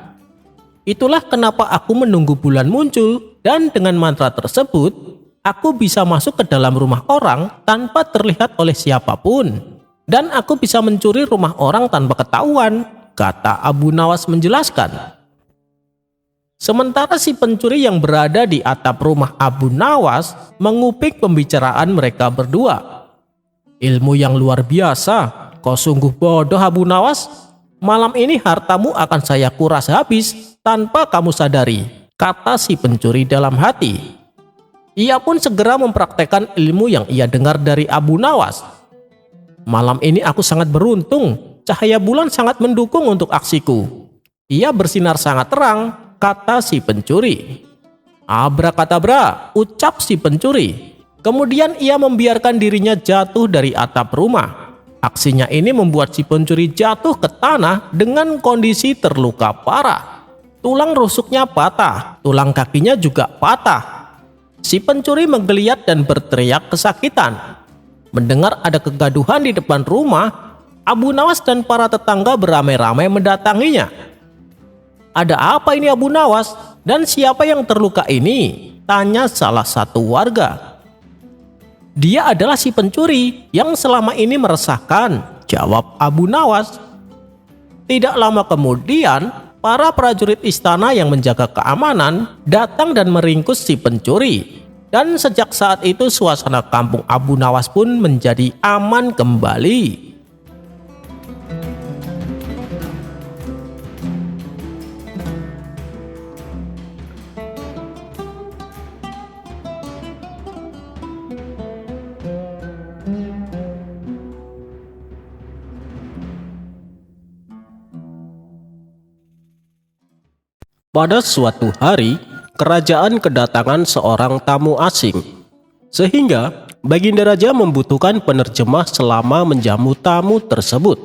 Itulah kenapa aku menunggu bulan muncul, dan dengan mantra tersebut, aku bisa masuk ke dalam rumah orang tanpa terlihat oleh siapapun. Dan aku bisa mencuri rumah orang tanpa ketahuan," kata Abu Nawas menjelaskan. Sementara si pencuri yang berada di atap rumah Abu Nawas mengupik pembicaraan mereka berdua. "Ilmu yang luar biasa, kau sungguh bodoh Abu Nawas. Malam ini hartamu akan saya kuras habis tanpa kamu sadari," kata si pencuri dalam hati. Ia pun segera mempraktekkan ilmu yang ia dengar dari Abu Nawas. "Malam ini aku sangat beruntung, cahaya bulan sangat mendukung untuk aksiku. Ia bersinar sangat terang," kata si pencuri. "Abrakadabra," ucap si pencuri. Kemudian ia membiarkan dirinya jatuh dari atap rumah. Aksinya ini membuat si pencuri jatuh ke tanah dengan kondisi terluka parah. Tulang rusuknya patah, tulang kakinya juga patah. Si pencuri menggeliat dan berteriak kesakitan. Mendengar ada kegaduhan di depan rumah, Abu Nawas dan para tetangga beramai-ramai mendatanginya. "Ada apa ini Abu Nawas? Dan siapa yang terluka ini?" tanya salah satu warga. "Dia adalah si pencuri yang selama ini meresahkan," jawab Abu Nawas. Tidak lama kemudian, para prajurit istana yang menjaga keamanan datang dan meringkus si pencuri. Dan sejak saat itu suasana kampung Abu Nawas pun menjadi aman kembali. Pada suatu hari, kerajaan kedatangan seorang tamu asing. Sehingga Baginda Raja membutuhkan penerjemah selama menjamu tamu tersebut.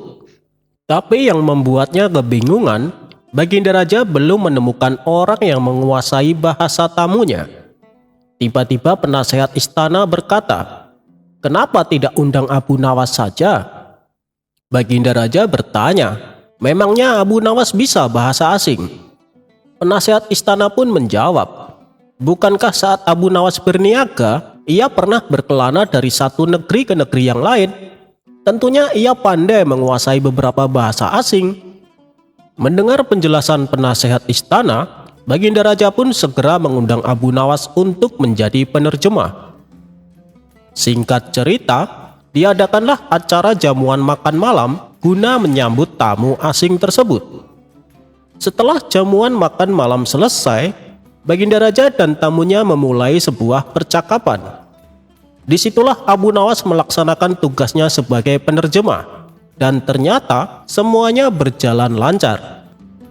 Tapi yang membuatnya kebingungan, Baginda Raja belum menemukan orang yang menguasai bahasa tamunya. Tiba-tiba penasehat istana berkata, "Kenapa tidak undang Abu Nawas saja?" Baginda Raja bertanya, "Memangnya Abu Nawas bisa bahasa asing?" Penasehat istana pun menjawab, "Bukankah saat Abu Nawas berniaga, ia pernah berkelana dari satu negeri ke negeri yang lain? Tentunya ia pandai menguasai beberapa bahasa asing." Mendengar penjelasan penasehat istana, Baginda Raja pun segera mengundang Abu Nawas untuk menjadi penerjemah. Singkat cerita, diadakanlah acara jamuan makan malam guna menyambut tamu asing tersebut. Setelah jamuan makan malam selesai, Baginda Raja dan tamunya memulai sebuah percakapan. Disitulah Abu Nawas melaksanakan tugasnya sebagai penerjemah, dan ternyata semuanya berjalan lancar.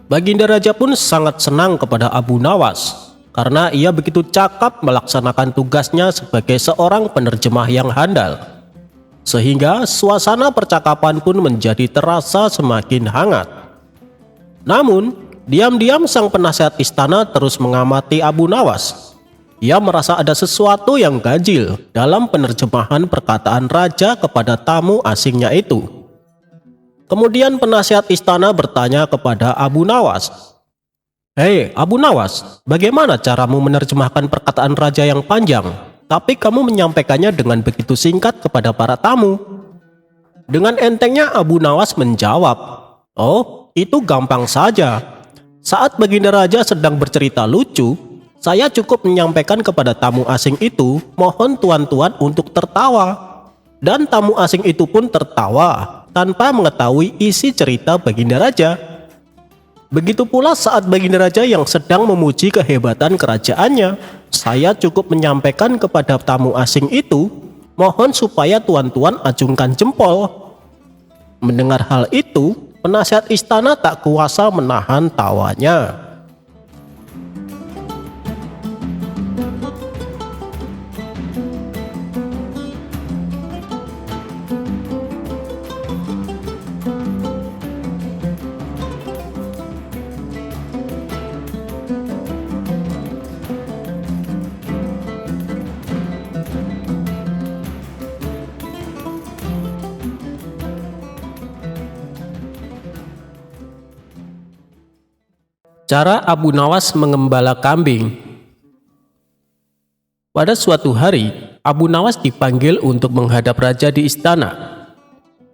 Baginda Raja pun sangat senang kepada Abu Nawas, karena ia begitu cakap melaksanakan tugasnya sebagai seorang penerjemah yang handal. Sehingga suasana percakapan pun menjadi terasa semakin hangat. Namun, diam-diam sang penasehat istana terus mengamati Abu Nawas. Ia merasa ada sesuatu yang ganjil dalam penerjemahan perkataan raja kepada tamu asingnya itu. Kemudian penasehat istana bertanya kepada Abu Nawas, "Hei Abu Nawas, bagaimana caramu menerjemahkan perkataan raja yang panjang, tapi kamu menyampaikannya dengan begitu singkat kepada para tamu?" Dengan entengnya Abu Nawas menjawab, "Oh, itu gampang saja. Saat Baginda Raja sedang bercerita lucu, saya cukup menyampaikan kepada tamu asing itu, mohon tuan-tuan untuk tertawa. Dan tamu asing itu pun tertawa tanpa mengetahui isi cerita Baginda Raja. Begitu pula saat Baginda Raja yang sedang memuji kehebatan kerajaannya, saya cukup menyampaikan kepada tamu asing itu, mohon supaya tuan-tuan acungkan jempol." Mendengar hal itu, penasehat istana tak kuasa menahan tawanya. Cara Abu Nawas mengembala kambing. Pada suatu hari, Abu Nawas dipanggil untuk menghadap raja di istana.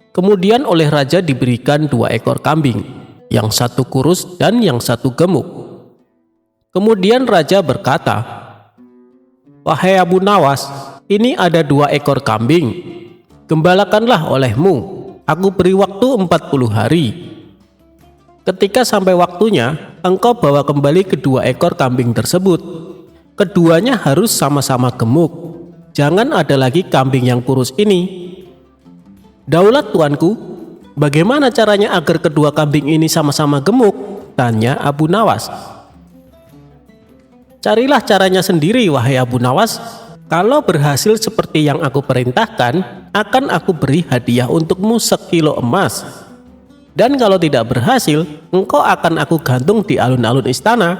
Kemudian oleh raja diberikan 2 ekor kambing, yang satu kurus dan yang satu gemuk. Kemudian raja berkata, "Wahai Abu Nawas, ini ada 2 ekor kambing. Gembalakanlah olehmu. Aku beri waktu 40 hari. Ketika sampai waktunya, engkau bawa kembali kedua ekor kambing tersebut. Keduanya harus sama-sama gemuk. Jangan ada lagi kambing yang kurus ini." "Daulat tuanku, bagaimana caranya agar kedua kambing ini sama-sama gemuk?" tanya Abu Nawas. "Carilah caranya sendiri, wahai Abu Nawas. Kalau berhasil seperti yang aku perintahkan, akan aku beri hadiah untukmu 1 kilo emas. Dan kalau tidak berhasil, engkau akan aku gantung di alun-alun istana."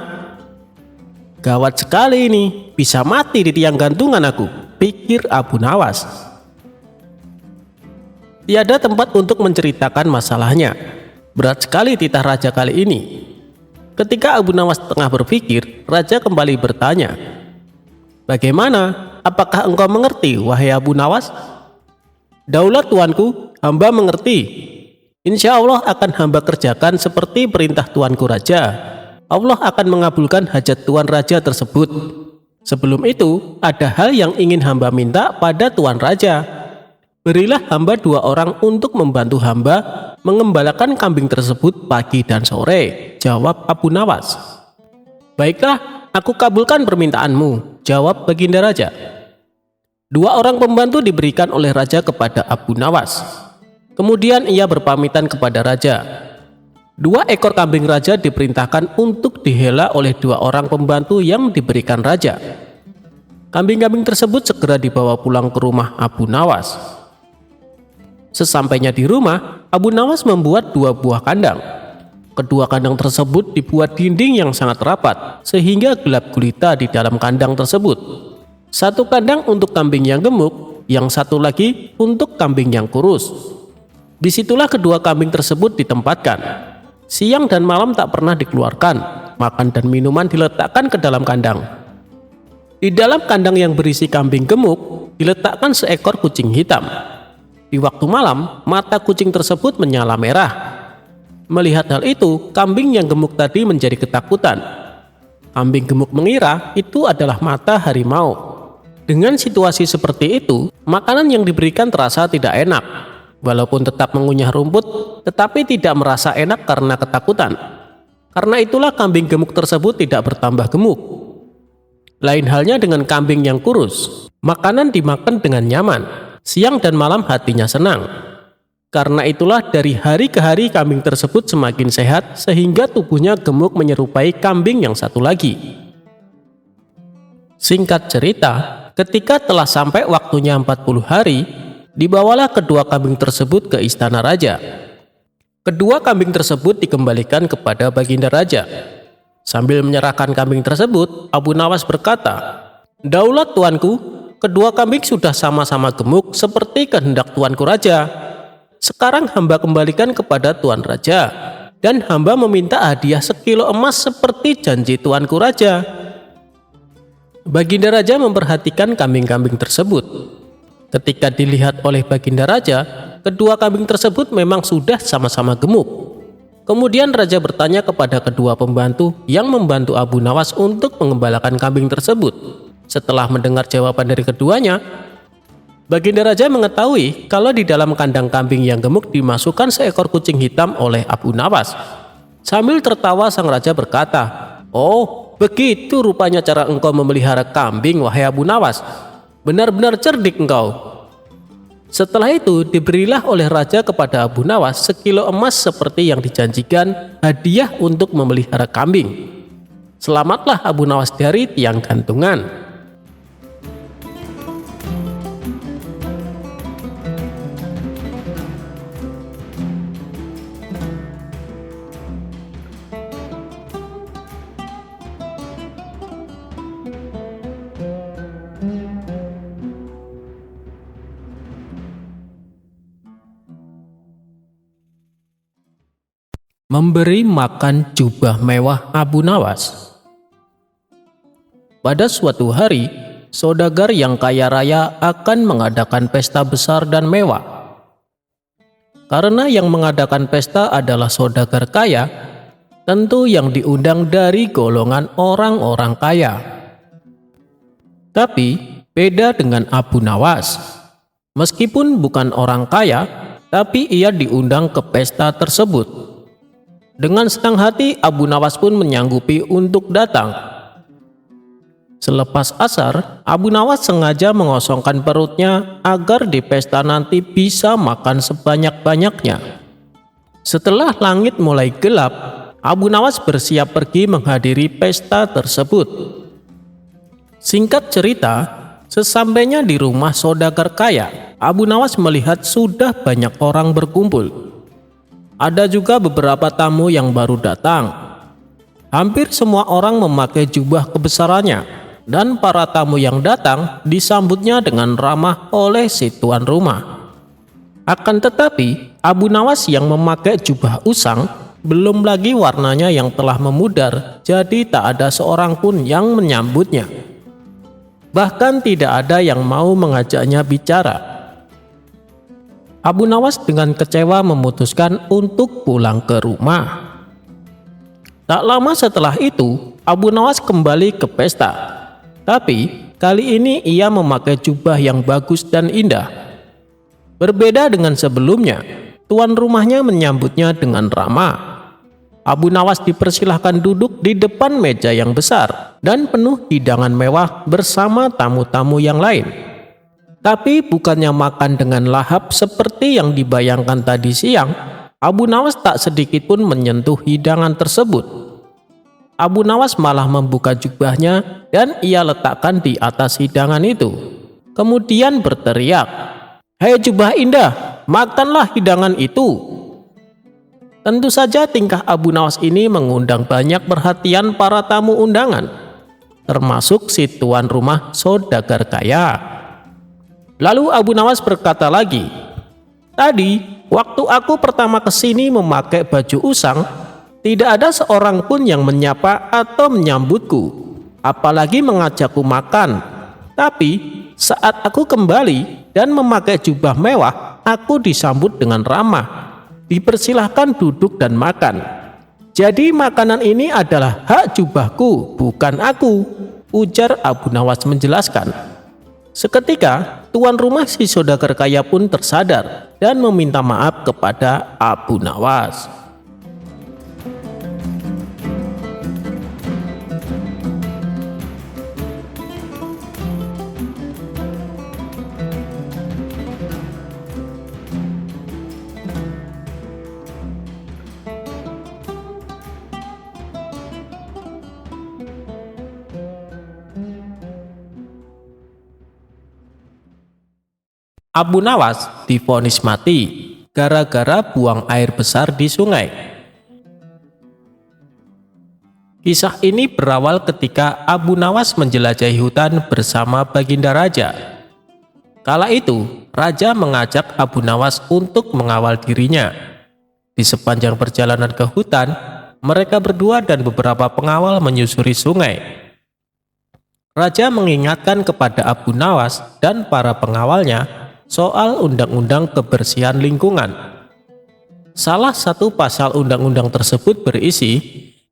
"Gawat sekali ini, bisa mati di tiang gantungan aku," pikir Abu Nawas. Tiada tempat untuk menceritakan masalahnya. Berat sekali titah raja kali ini. Ketika Abu Nawas tengah berpikir, raja kembali bertanya, "Bagaimana? Apakah engkau mengerti, wahai Abu Nawas?" "Daulat tuanku, hamba mengerti. Insya Allah akan hamba kerjakan seperti perintah tuanku raja. Allah akan mengabulkan hajat tuan raja tersebut. Sebelum itu, ada hal yang ingin hamba minta pada tuan raja. Berilah hamba 2 orang untuk membantu hamba mengembalakan kambing tersebut pagi dan sore," jawab Abu Nawas. "Baiklah, aku kabulkan permintaanmu," jawab Baginda Raja. 2 orang pembantu diberikan oleh raja kepada Abu Nawas. Kemudian ia berpamitan kepada raja. 2 ekor kambing raja diperintahkan untuk dihela oleh 2 orang pembantu yang diberikan raja. Kambing-kambing tersebut segera dibawa pulang ke rumah Abu Nawas. Sesampainya di rumah, Abu Nawas membuat 2 buah kandang. Kedua kandang tersebut dibuat dinding yang sangat rapat, sehingga gelap gulita di dalam kandang tersebut. 1 kandang untuk kambing yang gemuk, yang 1 lagi untuk kambing yang kurus. Disitulah kedua kambing tersebut ditempatkan. Siang dan malam tak pernah dikeluarkan, makan dan minuman diletakkan ke dalam kandang. Di dalam kandang yang berisi kambing gemuk, diletakkan seekor kucing hitam. Di waktu malam, mata kucing tersebut menyala merah. Melihat hal itu, kambing yang gemuk tadi menjadi ketakutan. Kambing gemuk mengira itu adalah mata harimau. Dengan situasi seperti itu, makanan yang diberikan terasa tidak enak. Walaupun tetap mengunyah rumput, tetapi tidak merasa enak karena ketakutan. Karena itulah kambing gemuk tersebut tidak bertambah gemuk. Lain halnya dengan kambing yang kurus. Makanan dimakan dengan nyaman. Siang dan malam hatinya senang. Karena itulah dari hari ke hari kambing tersebut semakin sehat sehingga tubuhnya gemuk menyerupai kambing yang satu lagi. Singkat cerita, ketika telah sampai waktunya 40 hari, dibawalah kedua kambing tersebut ke istana raja. Kedua kambing tersebut dikembalikan kepada Baginda Raja. Sambil menyerahkan kambing tersebut, Abu Nawas berkata, "Daulat tuanku, kedua kambing sudah sama-sama gemuk seperti kehendak tuanku raja. Sekarang hamba kembalikan kepada tuan raja, dan hamba meminta hadiah 1 kilo emas seperti janji tuanku raja." Baginda Raja memperhatikan kambing-kambing tersebut. Ketika dilihat oleh Baginda Raja, kedua kambing tersebut memang sudah sama-sama gemuk. Kemudian raja bertanya kepada kedua pembantu yang membantu Abu Nawas untuk mengembalakan kambing tersebut. Setelah mendengar jawaban dari keduanya, Baginda Raja mengetahui kalau di dalam kandang kambing yang gemuk dimasukkan seekor kucing hitam oleh Abu Nawas. Sambil tertawa sang raja berkata, "Oh, begitu rupanya cara engkau memelihara kambing, wahai Abu Nawas. Benar-benar cerdik engkau." Setelah itu diberilah oleh raja kepada Abu Nawas 1 kilo emas seperti yang dijanjikan hadiah untuk memelihara kambing. Selamatlah Abu Nawas dari tiang gantungan. Memberi makan jubah mewah Abu Nawas. Pada suatu hari, saudagar yang kaya raya akan mengadakan pesta besar dan mewah. Karena yang mengadakan pesta adalah saudagar kaya, Tentu yang diundang dari golongan orang-orang kaya. Tapi beda dengan Abu Nawas. Meskipun bukan orang kaya, tapi ia diundang ke pesta tersebut. Dengan senang hati Abu Nawas pun menyanggupi untuk datang. Selepas asar, Abu Nawas sengaja mengosongkan perutnya agar di pesta nanti bisa makan sebanyak-banyaknya. Setelah langit mulai gelap, Abu Nawas bersiap pergi menghadiri pesta tersebut. Singkat cerita, sesampainya di rumah saudagar kaya, Abu Nawas melihat sudah banyak orang berkumpul. Ada juga beberapa tamu yang baru datang. Hampir semua orang memakai jubah kebesarannya, dan para tamu yang datang disambutnya dengan ramah oleh si tuan rumah. Akan tetapi, Abu Nawas yang memakai jubah usang, belum lagi warnanya yang telah memudar, jadi tak ada seorang pun yang menyambutnya. Bahkan tidak ada yang mau mengajaknya bicara. Abu Nawas dengan kecewa memutuskan untuk pulang ke rumah. Tak lama setelah itu, Abu Nawas kembali ke pesta. Tapi kali ini ia memakai jubah yang bagus dan indah. Berbeda dengan sebelumnya, tuan rumahnya menyambutnya dengan ramah. Abu Nawas dipersilahkan duduk di depan meja yang besar dan penuh hidangan mewah bersama tamu-tamu yang lain. Tapi bukannya makan dengan lahap seperti yang dibayangkan tadi siang, Abu Nawas tak sedikit pun menyentuh hidangan tersebut. Abu Nawas malah membuka jubahnya dan ia letakkan di atas hidangan itu. Kemudian berteriak, "Hei jubah indah, makanlah hidangan itu." Tentu saja tingkah Abu Nawas ini mengundang banyak perhatian para tamu undangan, termasuk si tuan rumah saudagar kaya. Lalu Abu Nawas berkata lagi, "Tadi waktu aku pertama kesini memakai baju usang, tidak ada seorang pun yang menyapa atau menyambutku, apalagi mengajakku makan. Tapi saat aku kembali dan memakai jubah mewah, aku disambut dengan ramah, dipersilahkan duduk dan makan. Jadi makanan ini adalah hak jubahku, bukan aku," ujar Abu Nawas menjelaskan. Seketika tuan rumah si saudagar kaya pun tersadar dan meminta maaf kepada Abu Nawas. Abu Nawas divonis mati gara-gara buang air besar di sungai. Kisah ini berawal ketika Abu Nawas menjelajahi hutan bersama Baginda Raja. Kala itu, Raja mengajak Abu Nawas untuk mengawal dirinya. Di sepanjang perjalanan ke hutan, mereka berdua dan beberapa pengawal menyusuri sungai. Raja mengingatkan kepada Abu Nawas dan para pengawalnya soal undang-undang kebersihan lingkungan. Salah satu pasal undang-undang tersebut berisi,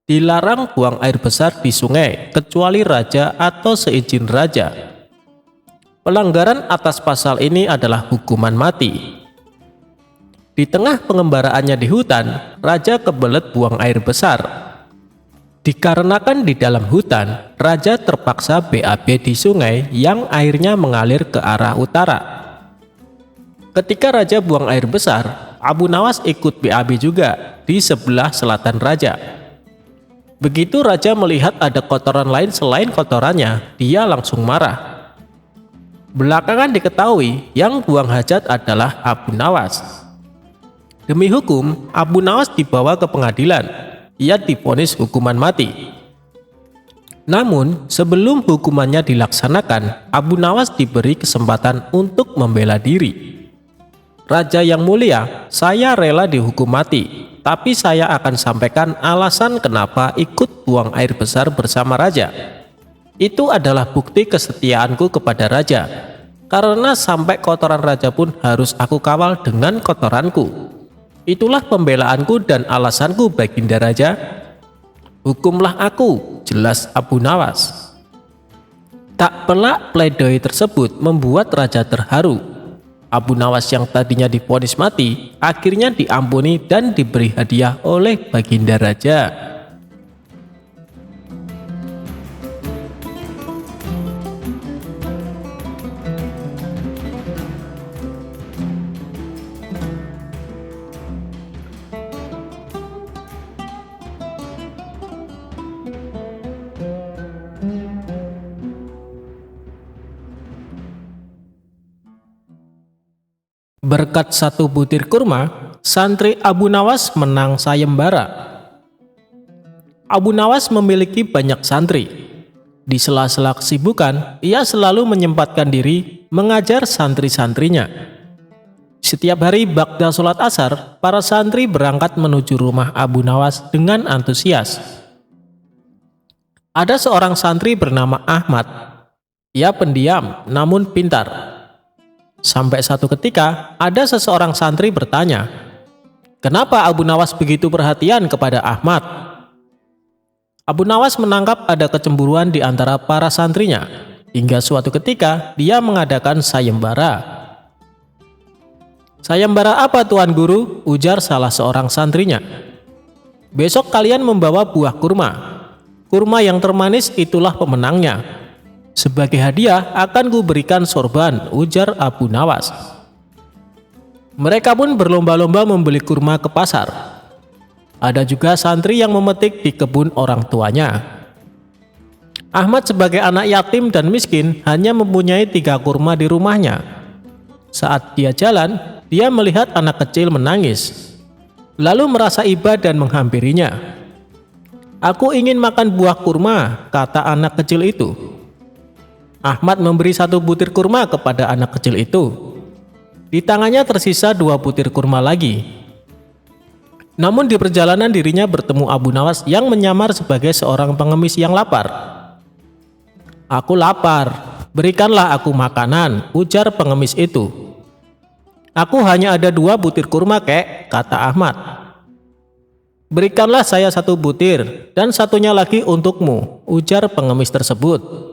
dilarang buang air besar di sungai kecuali raja atau seizin raja. Pelanggaran atas pasal ini adalah hukuman mati. Di tengah pengembaraannya di hutan, raja kebelet buang air besar. Dikarenakan di dalam hutan, raja terpaksa BAB di sungai yang airnya mengalir ke arah utara. Ketika raja buang air besar, Abu Nawas ikut BAB juga di sebelah selatan raja. Begitu raja melihat ada kotoran lain selain kotorannya, dia langsung marah. Belakangan diketahui yang buang hajat adalah Abu Nawas. Demi hukum, Abu Nawas dibawa ke pengadilan. Ia divonis hukuman mati. Namun, sebelum hukumannya dilaksanakan, Abu Nawas diberi kesempatan untuk membela diri. "Raja yang mulia, saya rela dihukum mati, tapi saya akan sampaikan alasan kenapa ikut buang air besar bersama raja. Itu adalah bukti kesetiaanku kepada raja, karena sampai kotoran raja pun harus aku kawal dengan kotoranku. Itulah pembelaanku dan alasanku, Baginda Raja," Hukumlah aku, jelas Abu Nawas. Tak pelak pledoi tersebut membuat raja terharu. Abu Nawas yang tadinya divonis mati akhirnya diampuni dan diberi hadiah oleh baginda raja. Berkat satu butir kurma, santri Abu Nawas menang sayembara. Abu Nawas memiliki banyak santri. Di sela-sela kesibukan, ia selalu menyempatkan diri mengajar santri-santrinya. Setiap hari ba'da sholat asar, para santri berangkat menuju rumah Abu Nawas dengan antusias. Ada seorang santri bernama Ahmad. Ia pendiam namun pintar. Sampai satu ketika, ada seseorang santri bertanya, "Kenapa Abu Nawas begitu perhatian kepada Ahmad?" Abu Nawas menangkap ada kecemburuan di antara para santrinya, hingga suatu ketika dia mengadakan sayembara. "Sayembara apa Tuan Guru?" ujar salah seorang santrinya. "Besok kalian membawa buah kurma. Kurma yang termanis itulah pemenangnya. Sebagai hadiah akan kuberikan sorban," ujar Abu Nawas. Mereka pun berlomba-lomba membeli kurma ke pasar. Ada juga santri yang memetik di kebun orang tuanya. Ahmad sebagai anak yatim dan miskin hanya mempunyai 3 kurma di rumahnya. Saat dia jalan, dia melihat anak kecil menangis, lalu merasa iba dan menghampirinya. "Aku ingin makan buah kurma," kata anak kecil itu. Ahmad memberi 1 butir kurma kepada anak kecil itu. Di tangannya tersisa 2 butir kurma lagi. Namun di perjalanan dirinya bertemu Abu Nawas yang menyamar sebagai seorang pengemis yang lapar. "Aku lapar, berikanlah aku makanan," ujar pengemis itu. "Aku hanya ada 2 butir kurma, kek," kata Ahmad. "Berikanlah saya 1 butir dan satunya lagi untukmu," ujar pengemis tersebut.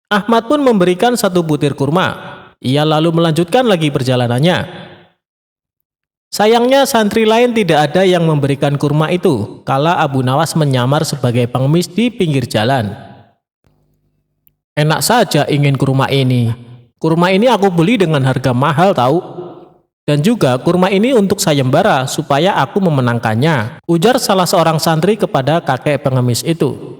Ahmad pun memberikan 1 butir kurma. Ia lalu melanjutkan lagi perjalanannya. Sayangnya santri lain tidak ada yang memberikan kurma itu kala Abu Nawas menyamar sebagai pengemis di pinggir jalan. "Enak saja ingin kurma ini. Kurma ini aku beli dengan harga mahal tahu. Dan juga kurma ini untuk sayembara supaya aku memenangkannya," ujar salah seorang santri kepada kakek pengemis itu.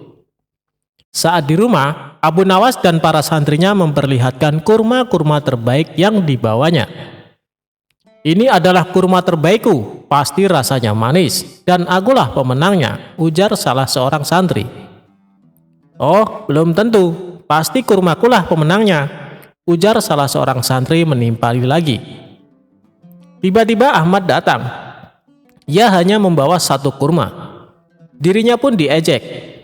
Saat di rumah, Abu Nawas dan para santrinya memperlihatkan kurma-kurma terbaik yang dibawanya. "Ini adalah kurma terbaikku, pasti rasanya manis, dan akulah pemenangnya," ujar salah seorang santri. "Oh, belum tentu, pasti kurmakulah pemenangnya," ujar salah seorang santri menimpali lagi. Tiba-tiba Ahmad datang. Ia hanya membawa 1 kurma. Dirinya pun diejek.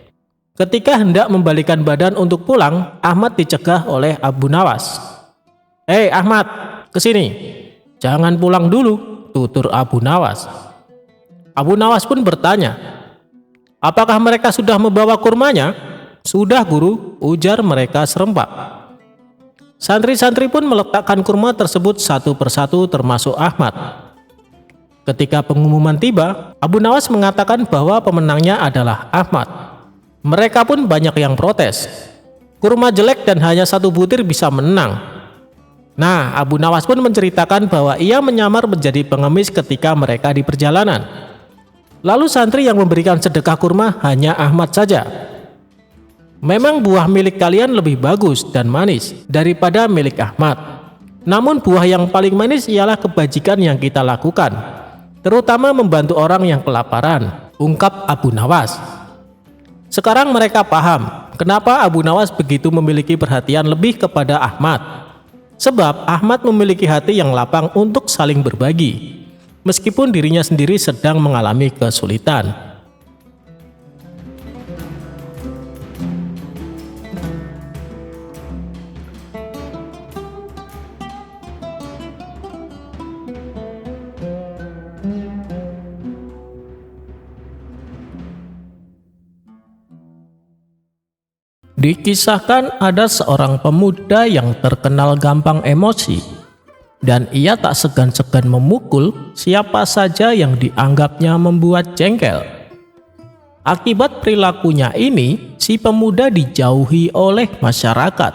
Ketika hendak membalikan badan untuk pulang, Ahmad dicegah oleh Abu Nawas. "Hei Ahmad, kesini. Jangan pulang dulu," tutur Abu Nawas. Abu Nawas pun bertanya, "Apakah mereka sudah membawa kurmanya?" "Sudah Guru," ujar mereka serempak. Santri-santri pun meletakkan kurma tersebut satu persatu termasuk Ahmad. Ketika pengumuman tiba, Abu Nawas mengatakan bahwa pemenangnya adalah Ahmad. Mereka pun banyak yang protes. Kurma jelek dan hanya 1 butir bisa menang. Nah, Abu Nawas pun menceritakan bahwa ia menyamar menjadi pengemis ketika mereka di perjalanan. Lalu santri yang memberikan sedekah kurma hanya Ahmad saja. "Memang buah milik kalian lebih bagus dan manis daripada milik Ahmad. Namun buah yang paling manis ialah kebajikan yang kita lakukan, terutama membantu orang yang kelaparan," ungkap Abu Nawas. Sekarang mereka paham kenapa Abu Nawas begitu memiliki perhatian lebih kepada Ahmad. Sebab Ahmad memiliki hati yang lapang untuk saling berbagi, meskipun dirinya sendiri sedang mengalami kesulitan. Dikisahkan ada seorang pemuda yang terkenal gampang emosi, dan ia tak segan-segan memukul siapa saja yang dianggapnya membuat jengkel. Akibat perilakunya ini, si pemuda dijauhi oleh masyarakat.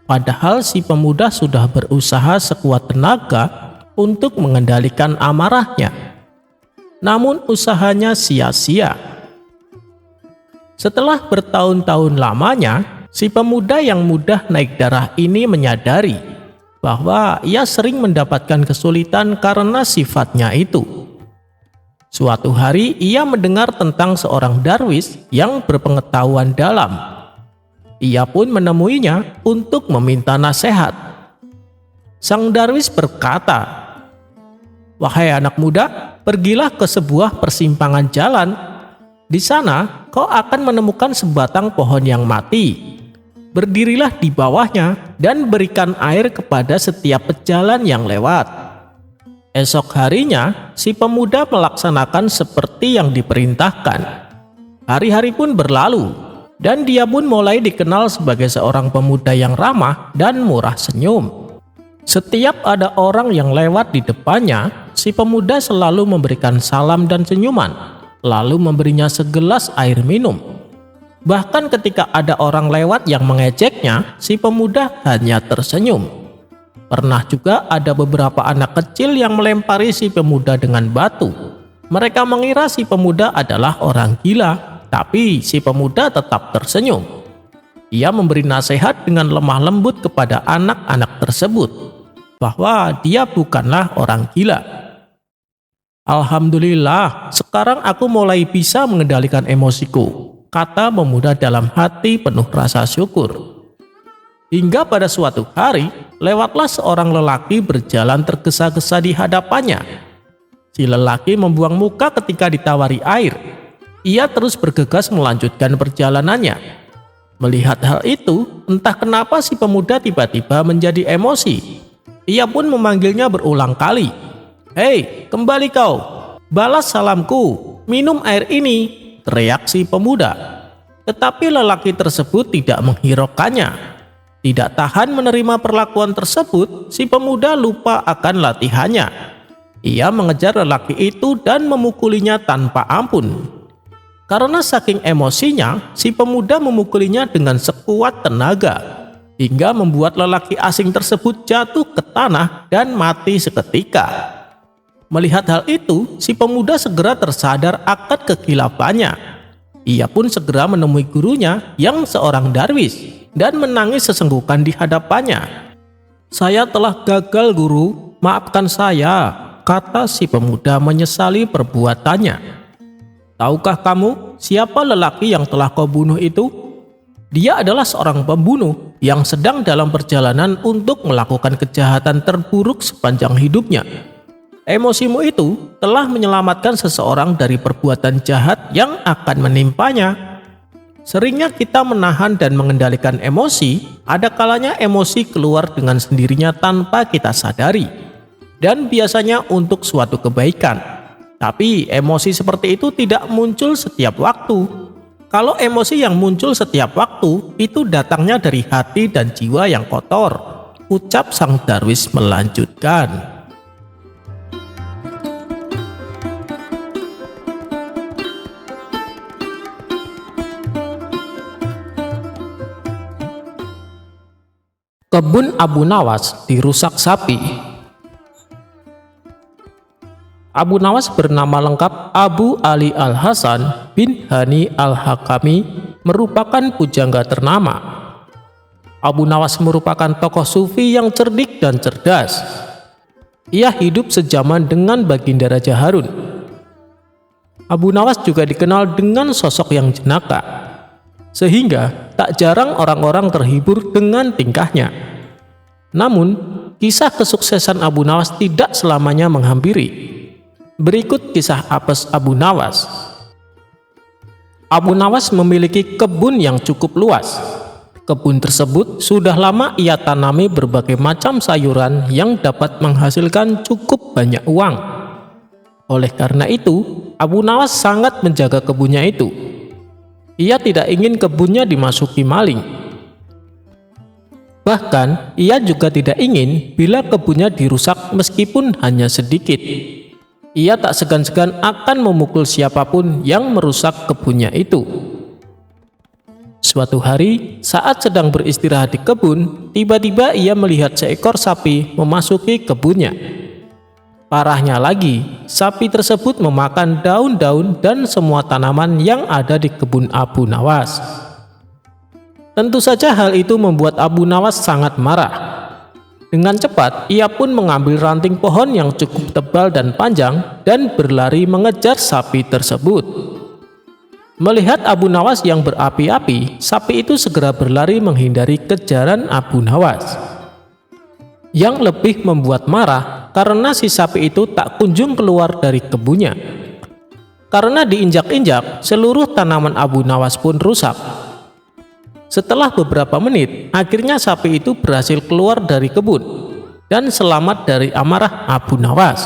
Padahal si pemuda sudah berusaha sekuat tenaga untuk mengendalikan amarahnya. Namun usahanya sia-sia. Setelah bertahun-tahun lamanya, si pemuda yang mudah naik darah ini menyadari bahwa ia sering mendapatkan kesulitan karena sifatnya itu. Suatu hari ia mendengar tentang seorang darwis yang berpengetahuan dalam. Ia pun menemuinya untuk meminta nasihat. Sang darwis berkata, "Wahai anak muda, pergilah ke sebuah persimpangan jalan. Di sana kau akan menemukan sebatang pohon yang mati. Berdirilah di bawahnya dan berikan air kepada setiap pejalan yang lewat." Esok harinya, si pemuda melaksanakan seperti yang diperintahkan. Hari-hari pun berlalu, dan dia pun mulai dikenal sebagai seorang pemuda yang ramah dan murah senyum. Setiap ada orang yang lewat di depannya, si pemuda selalu memberikan salam dan senyuman, lalu memberinya segelas air minum. Bahkan ketika ada orang lewat yang mengejeknya, si pemuda hanya tersenyum. Pernah juga ada beberapa anak kecil yang melempari si pemuda dengan batu. Mereka mengira si pemuda adalah orang gila, tapi si pemuda tetap tersenyum. Ia memberi nasihat dengan lemah lembut kepada anak-anak tersebut bahwa dia bukanlah orang gila. "Alhamdulillah, sekarang aku mulai bisa mengendalikan emosiku," kata pemuda dalam hati penuh rasa syukur. Hingga pada suatu hari, lewatlah seorang lelaki berjalan tergesa-gesa di hadapannya. Si lelaki membuang muka ketika ditawari air. Ia terus bergegas melanjutkan perjalanannya. Melihat hal itu, entah kenapa si pemuda tiba-tiba menjadi emosi. Ia pun memanggilnya berulang kali. "Hei, kembali kau! Balas salamku, minum air ini!" teriak si pemuda. Tetapi lelaki tersebut tidak menghiraukannya. Tidak tahan menerima perlakuan tersebut, si pemuda lupa akan latihannya. Ia mengejar lelaki itu dan memukulinya tanpa ampun. Karena saking emosinya, si pemuda memukulinya dengan sekuat tenaga, hingga membuat lelaki asing tersebut jatuh ke tanah dan mati seketika. Melihat hal itu, si pemuda segera tersadar akan kekilafannya. Ia pun segera menemui gurunya yang seorang darwis dan menangis sesenggukan di hadapannya. "Saya telah gagal, guru. Maafkan saya," kata si pemuda menyesali perbuatannya. "Tahukah kamu siapa lelaki yang telah kau bunuh itu? Dia adalah seorang pembunuh yang sedang dalam perjalanan untuk melakukan kejahatan terburuk sepanjang hidupnya. Emosimu itu telah menyelamatkan seseorang dari perbuatan jahat yang akan menimpanya." Seringnya kita menahan dan mengendalikan emosi, ada kalanya emosi keluar dengan sendirinya tanpa kita sadari, dan biasanya untuk suatu kebaikan. Tapi emosi seperti itu tidak muncul setiap waktu. Kalau emosi yang muncul setiap waktu, itu datangnya dari hati dan jiwa yang kotor, ucap sang darwis melanjutkan. Kebun Abu Nawas dirusak sapi. Abu Nawas bernama lengkap Abu Ali Al-Hasan bin Hani Al-Hakami, merupakan pujangga ternama. Abu Nawas merupakan tokoh sufi yang cerdik dan cerdas. Ia hidup sejaman dengan baginda Raja Harun. Abu Nawas juga dikenal dengan sosok yang jenaka, sehingga tak jarang orang-orang terhibur dengan tingkahnya. Namun, kisah kesuksesan Abu Nawas tidak selamanya menghampiri. Berikut kisah apes Abu Nawas. Abu Nawas memiliki kebun yang cukup luas. Kebun tersebut sudah lama ia tanami berbagai macam sayuran yang dapat menghasilkan cukup banyak uang. Oleh karena itu, Abu Nawas sangat menjaga kebunnya itu. Ia tidak ingin kebunnya dimasuki maling. Bahkan, ia juga tidak ingin bila kebunnya dirusak meskipun hanya sedikit. Ia tak segan-segan akan memukul siapapun yang merusak kebunnya itu. Suatu hari, saat sedang beristirahat di kebun, tiba-tiba ia melihat seekor sapi memasuki kebunnya. Parahnya lagi, sapi tersebut memakan daun-daun dan semua tanaman yang ada di kebun Abu Nawas. Tentu saja hal itu membuat Abu Nawas sangat marah. Dengan cepat, ia pun mengambil ranting pohon yang cukup tebal dan panjang dan berlari mengejar sapi tersebut. Melihat Abu Nawas yang berapi-api, sapi itu segera berlari menghindari kejaran Abu Nawas. Yang lebih membuat marah karena si sapi itu tak kunjung keluar dari kebunnya. Karena diinjak-injak, seluruh tanaman Abu Nawas pun rusak. Setelah beberapa menit, akhirnya sapi itu berhasil keluar dari kebun dan selamat dari amarah Abu Nawas.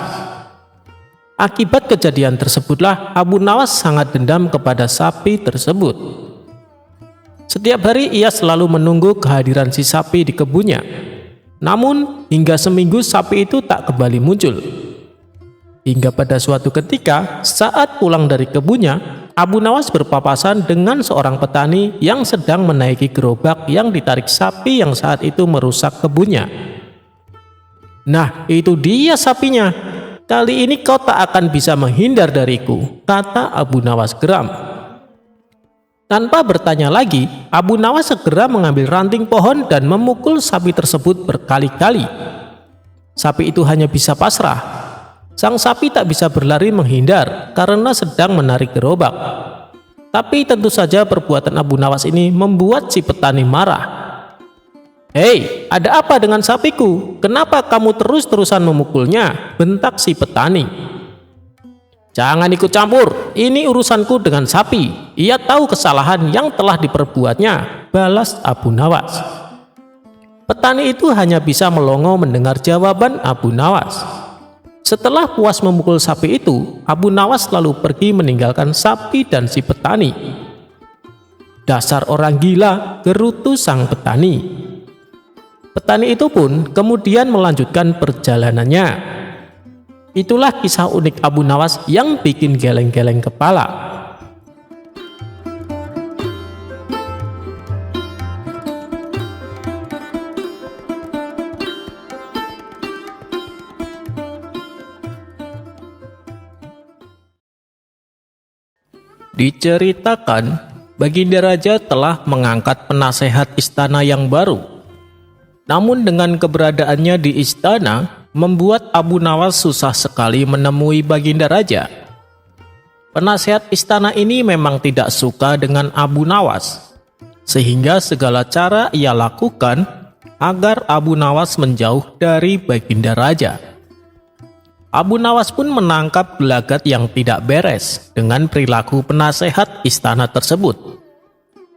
Akibat kejadian tersebutlah Abu Nawas sangat dendam kepada sapi tersebut. Setiap hari ia selalu menunggu kehadiran si sapi di kebunnya. Namun hingga seminggu sapi itu tak kembali muncul. Hingga pada suatu ketika saat pulang dari kebunnya, Abu Nawas berpapasan dengan seorang petani yang sedang menaiki gerobak yang ditarik sapi yang saat itu merusak kebunnya. "Nah, itu dia sapinya. Kali ini kau tak akan bisa menghindar dariku," kata Abu Nawas geram. Tanpa bertanya lagi, Abu Nawas segera mengambil ranting pohon dan memukul sapi tersebut berkali-kali. Sapi itu hanya bisa pasrah. Sang sapi tak bisa berlari menghindar karena sedang menarik gerobak. Tapi tentu saja perbuatan Abu Nawas ini membuat si petani marah. "Hei, ada apa dengan sapiku? Kenapa kamu terus-terusan memukulnya?" bentak si petani. "Jangan ikut campur, ini urusanku dengan sapi. Ia tahu kesalahan yang telah diperbuatnya," balas Abu Nawas. Petani itu hanya bisa melongo mendengar jawaban Abu Nawas. Setelah puas memukul sapi itu, Abu Nawas lalu pergi meninggalkan sapi dan si petani. "Dasar orang gila," gerutu sang petani. Petani itu pun kemudian melanjutkan perjalanannya. Itulah kisah unik Abu Nawas yang bikin geleng-geleng kepala. Diceritakan, Baginda Raja telah mengangkat penasehat istana yang baru. Namun dengan keberadaannya di istana, membuat Abu Nawas susah sekali menemui Baginda Raja. Penasehat istana ini memang tidak suka dengan Abu Nawas, sehingga segala cara ia lakukan agar Abu Nawas menjauh dari Baginda Raja. Abu Nawas pun menangkap gelagat yang tidak beres dengan perilaku penasehat istana tersebut.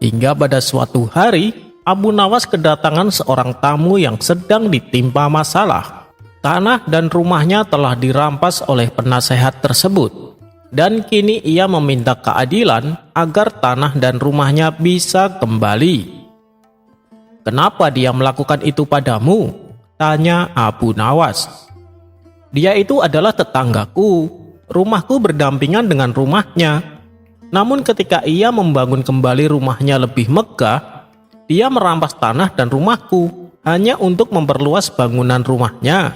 Hingga pada suatu hari, Abu Nawas kedatangan seorang tamu yang sedang ditimpa masalah. Tanah dan rumahnya telah dirampas oleh penasehat tersebut, dan kini ia meminta keadilan agar tanah dan rumahnya bisa kembali. "Kenapa dia melakukan itu padamu?" tanya Abu Nawas. "Dia itu adalah tetanggaku. Rumahku berdampingan dengan rumahnya. Namun ketika ia membangun kembali rumahnya lebih megah, dia merampas tanah dan rumahku hanya untuk memperluas bangunan rumahnya.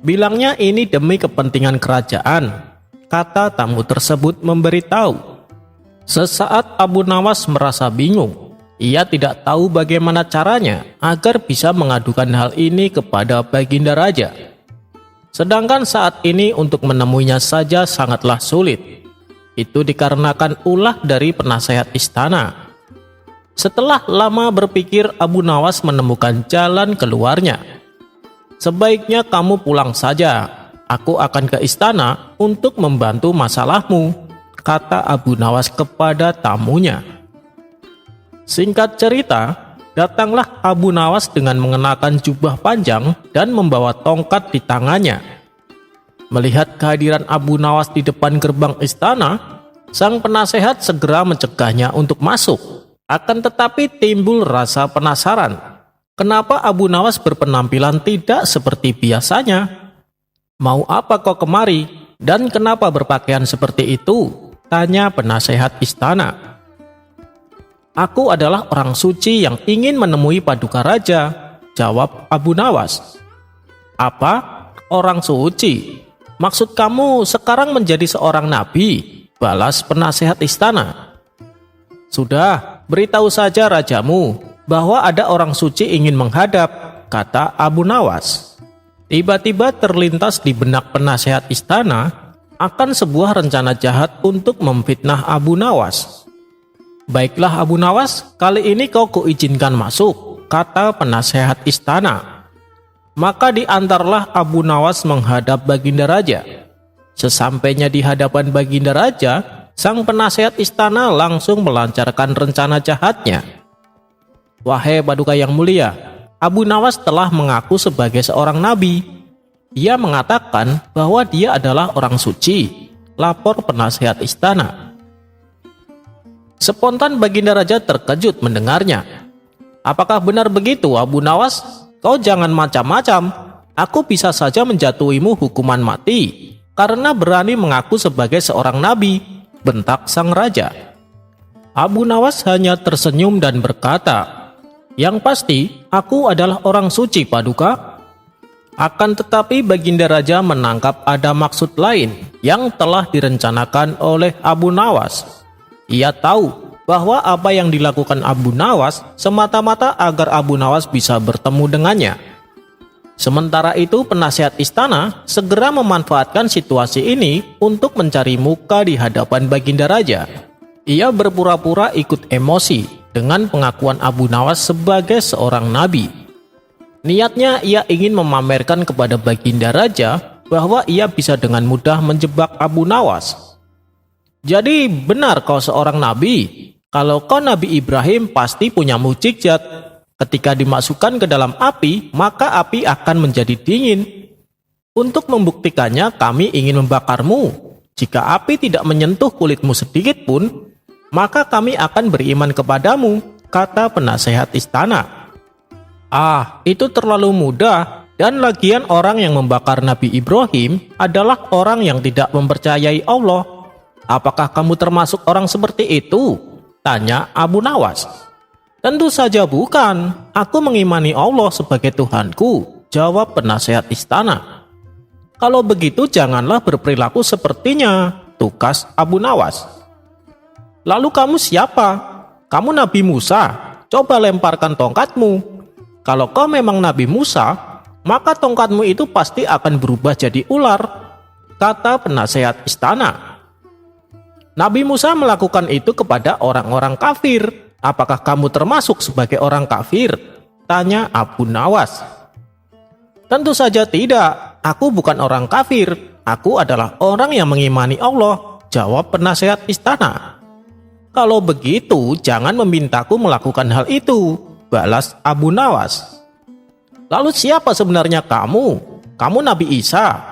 Bilangnya ini demi kepentingan kerajaan," kata tamu tersebut memberitahu. Sesaat Abu Nawas merasa bingung. Ia tidak tahu bagaimana caranya agar bisa mengadukan hal ini kepada Baginda Raja. Sedangkan saat ini untuk menemuinya saja sangatlah sulit. Itu dikarenakan ulah dari penasehat istana. Setelah lama berpikir, Abu Nawas menemukan jalan keluarnya. "Sebaiknya kamu pulang saja. Aku akan ke istana untuk membantu masalahmu," kata Abu Nawas kepada tamunya. Singkat cerita, datanglah Abu Nawas dengan mengenakan jubah panjang dan membawa tongkat di tangannya. Melihat kehadiran Abu Nawas di depan gerbang istana, Sang penasehat segera mencegahnya untuk masuk. Akan tetapi timbul rasa penasaran. Kenapa Abu Nawas berpenampilan tidak seperti biasanya? Mau apa kau kemari? Dan kenapa berpakaian seperti itu? Tanya penasehat istana. Aku adalah orang suci yang ingin menemui paduka raja, jawab Abu Nawas. Apa? Orang suci? Maksud kamu sekarang menjadi seorang nabi? Balas penasehat istana. Sudah, beritahu saja rajamu bahwa ada orang suci ingin menghadap, kata Abu Nawas. Tiba-tiba terlintas di benak penasehat istana akan sebuah rencana jahat untuk memfitnah Abu Nawas. Baiklah Abu Nawas, kali ini kau kuizinkan masuk, kata penasehat istana. Maka diantarlah Abu Nawas menghadap Baginda Raja. Sesampainya di hadapan Baginda Raja, sang penasehat istana langsung melancarkan rencana jahatnya. Wahai paduka yang mulia, Abu Nawas telah mengaku sebagai seorang nabi. Ia mengatakan bahwa dia adalah orang suci, lapor penasehat istana. Spontan Baginda Raja terkejut mendengarnya. Apakah benar begitu Abu Nawas? Kau jangan macam-macam. Aku bisa saja menjatuhimu hukuman mati karena berani mengaku sebagai seorang nabi, bentak sang raja. Abu Nawas hanya tersenyum dan berkata, yang pasti aku adalah orang suci paduka. Akan tetapi Baginda Raja menangkap ada maksud lain yang telah direncanakan oleh Abu Nawas. Ia tahu bahwa apa yang dilakukan Abu Nawas semata-mata agar Abu Nawas bisa bertemu dengannya. Sementara itu penasehat istana segera memanfaatkan situasi ini untuk mencari muka di hadapan Baginda Raja. Ia berpura-pura ikut emosi dengan pengakuan Abu Nawas sebagai seorang nabi. Niatnya ia ingin memamerkan kepada Baginda Raja bahwa ia bisa dengan mudah menjebak Abu Nawas. Jadi benar kau seorang nabi? Kalau kau Nabi Ibrahim pasti punya mukjizat. Ketika dimasukkan ke dalam api, maka api akan menjadi dingin. Untuk membuktikannya, kami ingin membakarmu. Jika api tidak menyentuh kulitmu sedikit pun, maka kami akan beriman kepadamu, kata penasehat istana. Ah, itu terlalu mudah, dan lagian orang yang membakar Nabi Ibrahim adalah orang yang tidak mempercayai Allah. Apakah kamu termasuk orang seperti itu? Tanya Abu Nawas. Tentu saja bukan, aku mengimani Allah sebagai Tuhanku, jawab penasehat istana. Kalau begitu janganlah berperilaku sepertinya, tukas Abu Nawas. Lalu kamu siapa? Kamu Nabi Musa, coba lemparkan tongkatmu. Kalau kau memang Nabi Musa, maka tongkatmu itu pasti akan berubah jadi ular, kata penasehat istana. Nabi Musa melakukan itu kepada orang-orang kafir. Apakah kamu termasuk sebagai orang kafir? Tanya Abu Nawas. Tentu saja tidak, aku bukan orang kafir. Aku adalah orang yang mengimani Allah, jawab penasehat istana. Kalau begitu, jangan memintaku melakukan hal itu, balas Abu Nawas. Lalu siapa sebenarnya kamu? Kamu Nabi Isa.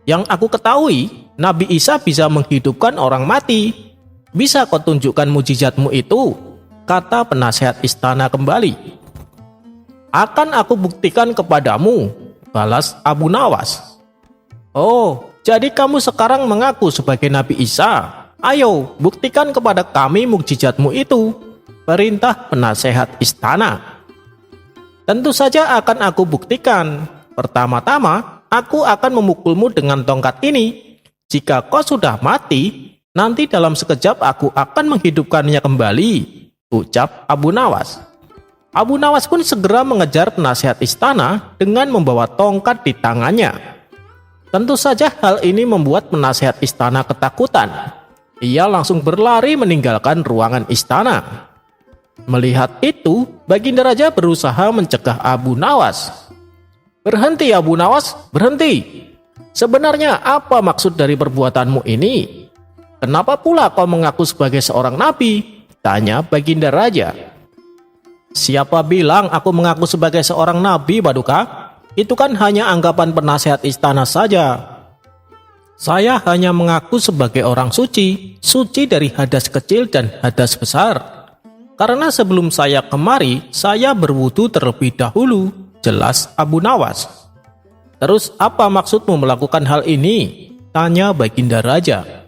Yang aku ketahui, Nabi Isa bisa menghidupkan orang mati. Bisa kau tunjukkan mujizatmu itu? Kata penasehat istana kembali. Akan aku buktikan kepadamu, balas Abu Nawas. Oh, jadi kamu sekarang mengaku sebagai Nabi Isa. Ayo, buktikan kepada kami mukjizatmu itu, perintah penasehat istana. Tentu saja akan aku buktikan. Pertama-tama, aku akan memukulmu dengan tongkat ini. Jika kau sudah mati, nanti dalam sekejap aku akan menghidupkannya kembali, ucap Abu Nawas. Abu Nawas pun segera mengejar penasehat istana dengan membawa tongkat di tangannya. Tentu saja hal ini membuat penasehat istana ketakutan. Ia langsung berlari meninggalkan ruangan istana. Melihat itu, Baginda Raja berusaha mencegah Abu Nawas. Berhenti Abu Nawas, berhenti. Sebenarnya apa maksud dari perbuatanmu ini? Kenapa pula kau mengaku sebagai seorang nabi? Tanya Baginda Raja. Siapa bilang aku mengaku sebagai seorang nabi, Paduka? Itu kan hanya anggapan penasehat istana saja. Saya hanya mengaku sebagai orang suci, suci dari hadas kecil dan hadas besar. Karena sebelum saya kemari, saya berwudu terlebih dahulu, jelas Abu Nawas. Terus apa maksudmu melakukan hal ini? Tanya Baginda Raja.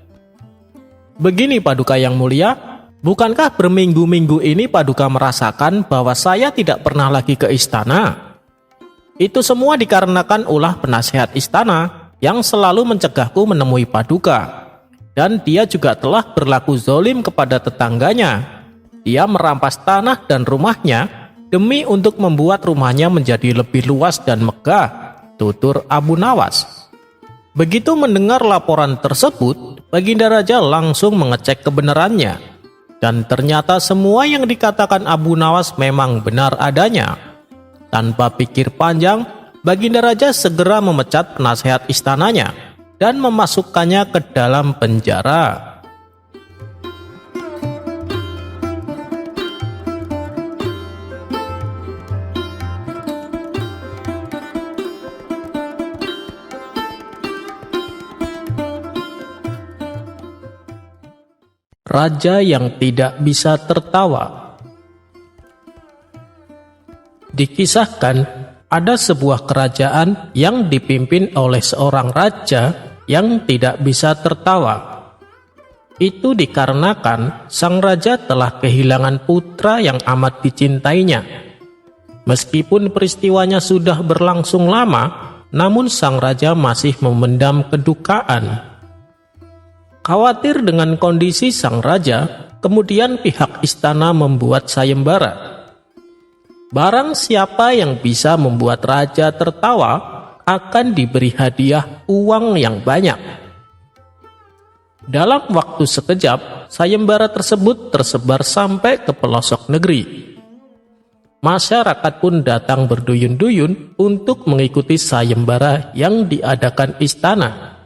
Begini Paduka yang mulia, bukankah berminggu-minggu ini Paduka merasakan bahwa saya tidak pernah lagi ke istana? Itu semua dikarenakan ulah penasehat istana yang selalu mencegahku menemui Paduka. Dan dia juga telah berlaku zalim kepada tetangganya. Dia merampas tanah dan rumahnya demi untuk membuat rumahnya menjadi lebih luas dan megah, tutur Abu Nawas. Begitu mendengar laporan tersebut, Baginda Raja langsung mengecek kebenarannya. Dan ternyata semua yang dikatakan Abu Nawas memang benar adanya. Tanpa pikir panjang, Baginda Raja segera memecat penasehat istananya dan memasukkannya ke dalam penjara. Raja yang tidak bisa tertawa. Dikisahkan, ada sebuah kerajaan yang dipimpin oleh seorang raja yang tidak bisa tertawa. Itu dikarenakan sang raja telah kehilangan putra yang amat dicintainya. Meskipun peristiwanya sudah berlangsung lama, namun sang raja masih memendam kedukaan. Khawatir dengan kondisi sang raja, kemudian pihak istana membuat sayembara. Barang siapa yang bisa membuat raja tertawa akan diberi hadiah uang yang banyak. Dalam waktu sekejap, sayembara tersebut tersebar sampai ke pelosok negeri. Masyarakat pun datang berduyun-duyun untuk mengikuti sayembara yang diadakan istana.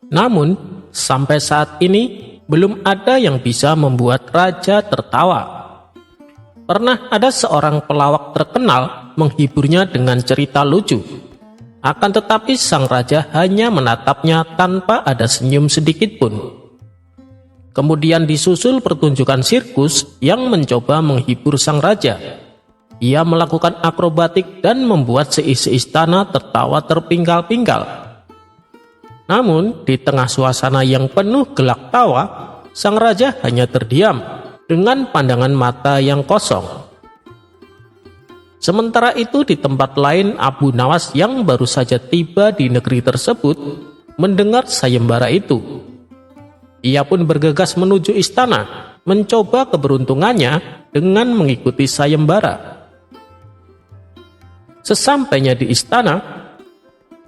Namun, sampai saat ini belum ada yang bisa membuat raja tertawa. Pernah ada seorang pelawak terkenal menghiburnya dengan cerita lucu. Akan tetapi sang raja hanya menatapnya tanpa ada senyum sedikit pun. Kemudian disusul pertunjukan sirkus yang mencoba menghibur sang raja. Ia melakukan akrobatik dan membuat seisi istana tertawa terpingkal-pingkal. Namun di tengah suasana yang penuh gelak tawa, sang raja hanya terdiam dengan pandangan mata yang kosong. Sementara itu di tempat lain, Abu Nawas yang baru saja tiba di negeri tersebut mendengar sayembara itu. Ia pun bergegas menuju istana, mencoba keberuntungannya dengan mengikuti sayembara. Sesampainya di istana,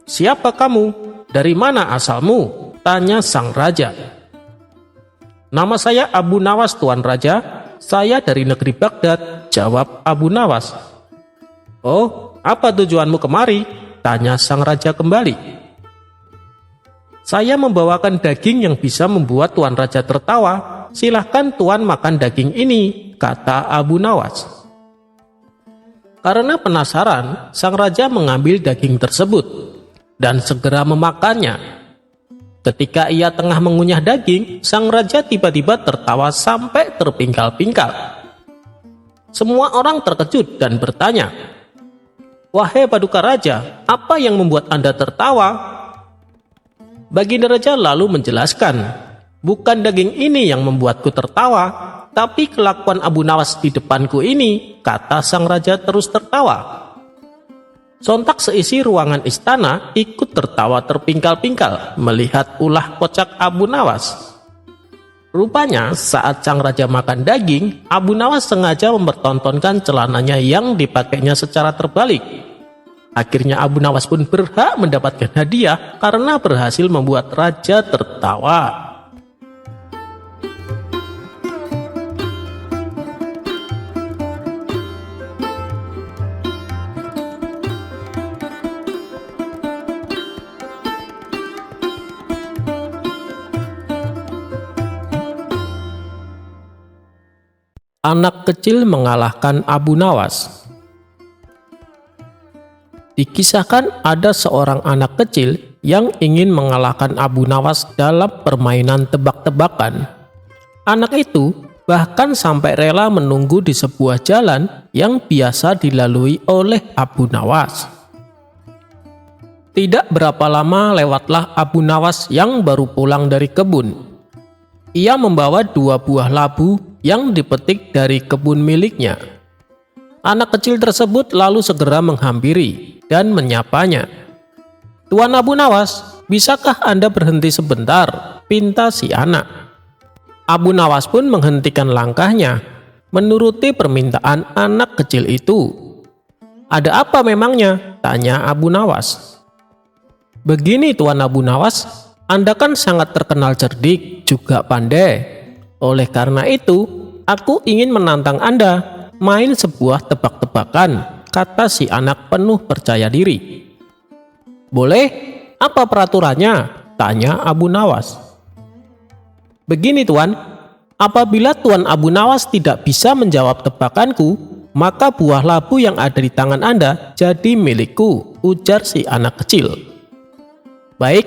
"Siapa kamu? Dari mana asalmu?" tanya sang raja. "Nama saya Abu Nawas, Tuan Raja. Saya dari negeri Baghdad," jawab Abu Nawas. "Oh, apa tujuanmu kemari?" tanya sang raja kembali. "Saya membawakan daging yang bisa membuat Tuan Raja tertawa. Silahkan Tuan makan daging ini," kata Abu Nawas. Karena penasaran, sang raja mengambil daging tersebut dan segera memakannya. Ketika ia tengah mengunyah daging, sang raja tiba-tiba tertawa sampai terpingkal-pingkal. Semua orang terkejut dan bertanya, "Wahai Paduka Raja, apa yang membuat Anda tertawa?" Baginda Raja lalu menjelaskan, "Bukan daging ini yang membuatku tertawa, tapi kelakuan Abu Nawas di depanku ini," kata sang raja terus tertawa. Sontak seisi ruangan istana ikut tertawa terpingkal-pingkal melihat ulah kocak Abu Nawas. Rupanya saat sang raja makan daging, Abu Nawas sengaja mempertontonkan celananya yang dipakainya secara terbalik. Akhirnya Abu Nawas pun berhak mendapatkan hadiah karena berhasil membuat raja tertawa. Anak kecil mengalahkan Abu Nawas. Dikisahkan ada seorang anak kecil yang ingin mengalahkan Abu Nawas dalam permainan tebak-tebakan. Anak itu bahkan sampai rela menunggu di sebuah jalan yang biasa dilalui oleh Abu Nawas. Tidak berapa lama lewatlah Abu Nawas yang baru pulang dari kebun. Ia membawa 2 buah labu yang dipetik dari kebun miliknya. Anak kecil tersebut lalu segera menghampiri dan menyapanya. "Tuan Abu Nawas, bisakah Anda berhenti sebentar?" pinta si anak. Abu Nawas pun menghentikan langkahnya, menuruti permintaan anak kecil itu. "Ada apa memangnya?" tanya Abu Nawas. "Begini Tuan Abu Nawas, Anda kan sangat terkenal cerdik, juga pandai. Oleh karena itu, aku ingin menantang Anda main sebuah tebak-tebakan," kata si anak penuh percaya diri. "Boleh, apa peraturannya?" tanya Abu Nawas. "Begini Tuan, apabila Tuan Abu Nawas tidak bisa menjawab tebakanku, maka buah labu yang ada di tangan Anda jadi milikku," ujar si anak kecil. "Baik,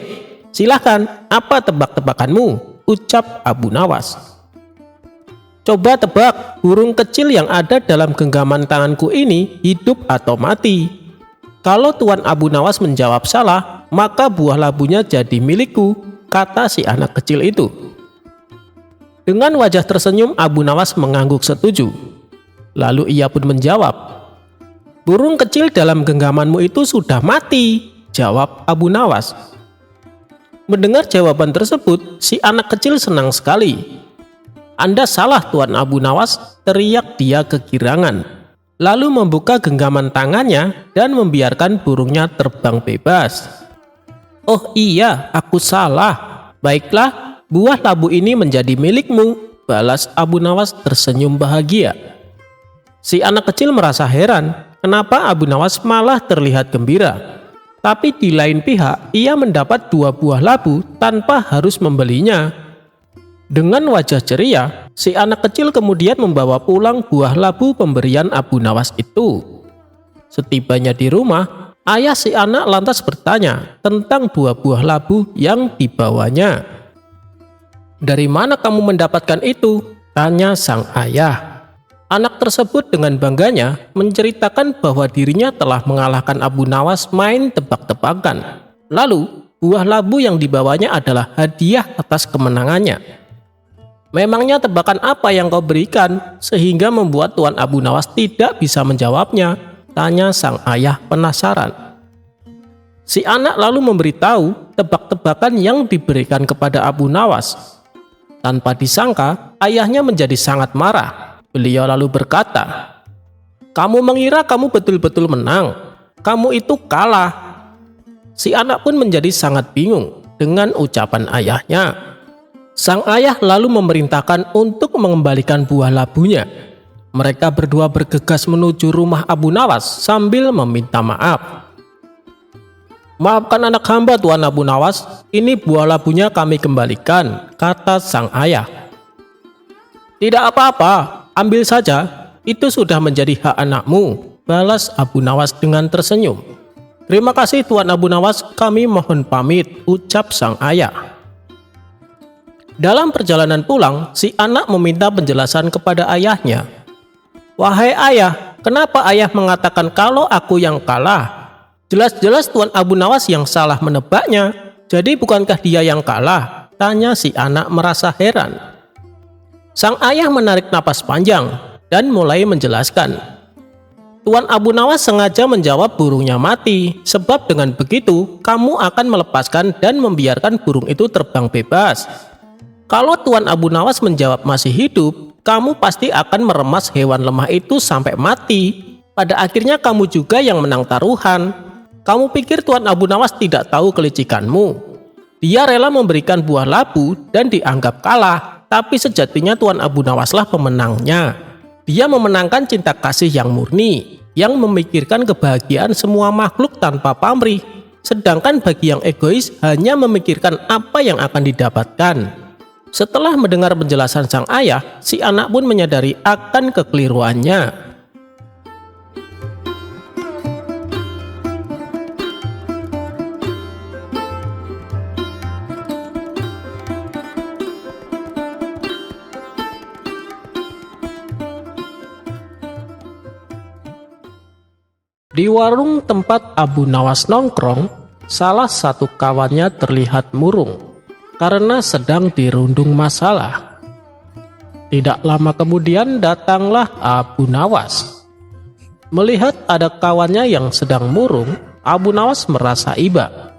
silahkan, apa tebak-tebakanmu?" ucap Abu Nawas. "Coba tebak, burung kecil yang ada dalam genggaman tanganku ini hidup atau mati. Kalau Tuan Abu Nawas menjawab salah, maka buah labunya jadi milikku," kata si anak kecil itu. Dengan wajah tersenyum, Abu Nawas mengangguk setuju. Lalu ia pun menjawab, "Burung kecil dalam genggamanmu itu sudah mati," jawab Abu Nawas. Mendengar jawaban tersebut, si anak kecil senang sekali. "Anda salah Tuan Abu Nawas," teriak dia kegirangan. Lalu membuka genggaman tangannya dan membiarkan burungnya terbang bebas. "Oh iya, aku salah. Baiklah, buah labu ini menjadi milikmu," balas Abu Nawas tersenyum bahagia. Si anak kecil merasa heran, kenapa Abu Nawas malah terlihat gembira. Tapi di lain pihak, ia mendapat 2 buah labu tanpa harus membelinya. Dengan wajah ceria, si anak kecil kemudian membawa pulang buah labu pemberian Abu Nawas itu. Setibanya di rumah, ayah si anak lantas bertanya tentang buah-buah labu yang dibawanya. "Dari mana kamu mendapatkan itu?" tanya sang ayah. Anak tersebut dengan bangganya menceritakan bahwa dirinya telah mengalahkan Abu Nawas main tebak-tebakan. Lalu, buah labu yang dibawanya adalah hadiah atas kemenangannya. "Memangnya tebakan apa yang kau berikan sehingga membuat Tuan Abu Nawas tidak bisa menjawabnya?" tanya sang ayah penasaran. Si anak lalu memberitahu tebak-tebakan yang diberikan kepada Abu Nawas. Tanpa disangka, ayahnya menjadi sangat marah. Beliau lalu berkata, "Kamu mengira kamu betul-betul menang? Kamu itu kalah." Si anak pun menjadi sangat bingung dengan ucapan ayahnya. Sang ayah lalu memerintahkan untuk mengembalikan buah labunya. Mereka berdua bergegas menuju rumah Abu Nawas sambil meminta maaf. "Maafkan anak hamba Tuan Abu Nawas, ini buah labunya kami kembalikan," kata sang ayah. "Tidak apa-apa, ambil saja, itu sudah menjadi hak anakmu," balas Abu Nawas dengan tersenyum. "Terima kasih Tuan Abu Nawas, kami mohon pamit," ucap sang ayah. Dalam perjalanan pulang, si anak meminta penjelasan kepada ayahnya. "Wahai ayah, kenapa ayah mengatakan kalau aku yang kalah? Jelas-jelas Tuan Abu Nawas yang salah menebaknya, jadi bukankah dia yang kalah?" tanya si anak merasa heran. Sang ayah menarik napas panjang dan mulai menjelaskan. "Tuan Abu Nawas sengaja menjawab burungnya mati, sebab dengan begitu kamu akan melepaskan dan membiarkan burung itu terbang bebas. Kalau Tuan Abu Nawas menjawab masih hidup, kamu pasti akan meremas hewan lemah itu sampai mati. Pada akhirnya kamu juga yang menang taruhan. Kamu pikir Tuan Abu Nawas tidak tahu kelicikanmu? Dia rela memberikan buah labu dan dianggap kalah. Tapi sejatinya Tuan Abu Nawaslah pemenangnya. Dia memenangkan cinta kasih yang murni, yang memikirkan kebahagiaan semua makhluk tanpa pamrih. Sedangkan bagi yang egois hanya memikirkan apa yang akan didapatkan. Setelah mendengar penjelasan sang ayah, si anak pun menyadari akan kekeliruannya. Di warung tempat Abu Nawas nongkrong, salah satu kawannya terlihat murung karena sedang dirundung masalah. Tidak lama kemudian datanglah Abu Nawas. Melihat ada kawannya yang sedang murung, Abu Nawas merasa iba.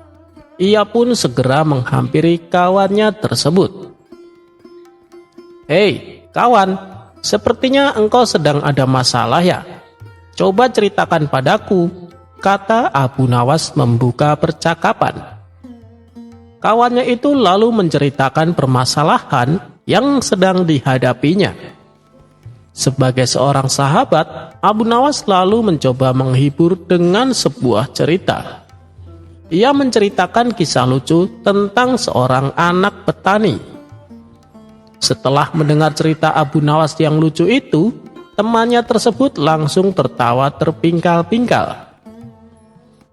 Ia pun segera menghampiri kawannya tersebut. "Hei, kawan, sepertinya engkau sedang ada masalah ya? Coba ceritakan padaku," kata Abu Nawas membuka percakapan. Kawannya itu lalu menceritakan permasalahan yang sedang dihadapinya. Sebagai seorang sahabat, Abu Nawas lalu mencoba menghibur dengan sebuah cerita. Ia menceritakan kisah lucu tentang seorang anak petani. Setelah mendengar cerita Abu Nawas yang lucu itu, temannya tersebut langsung tertawa terpingkal-pingkal.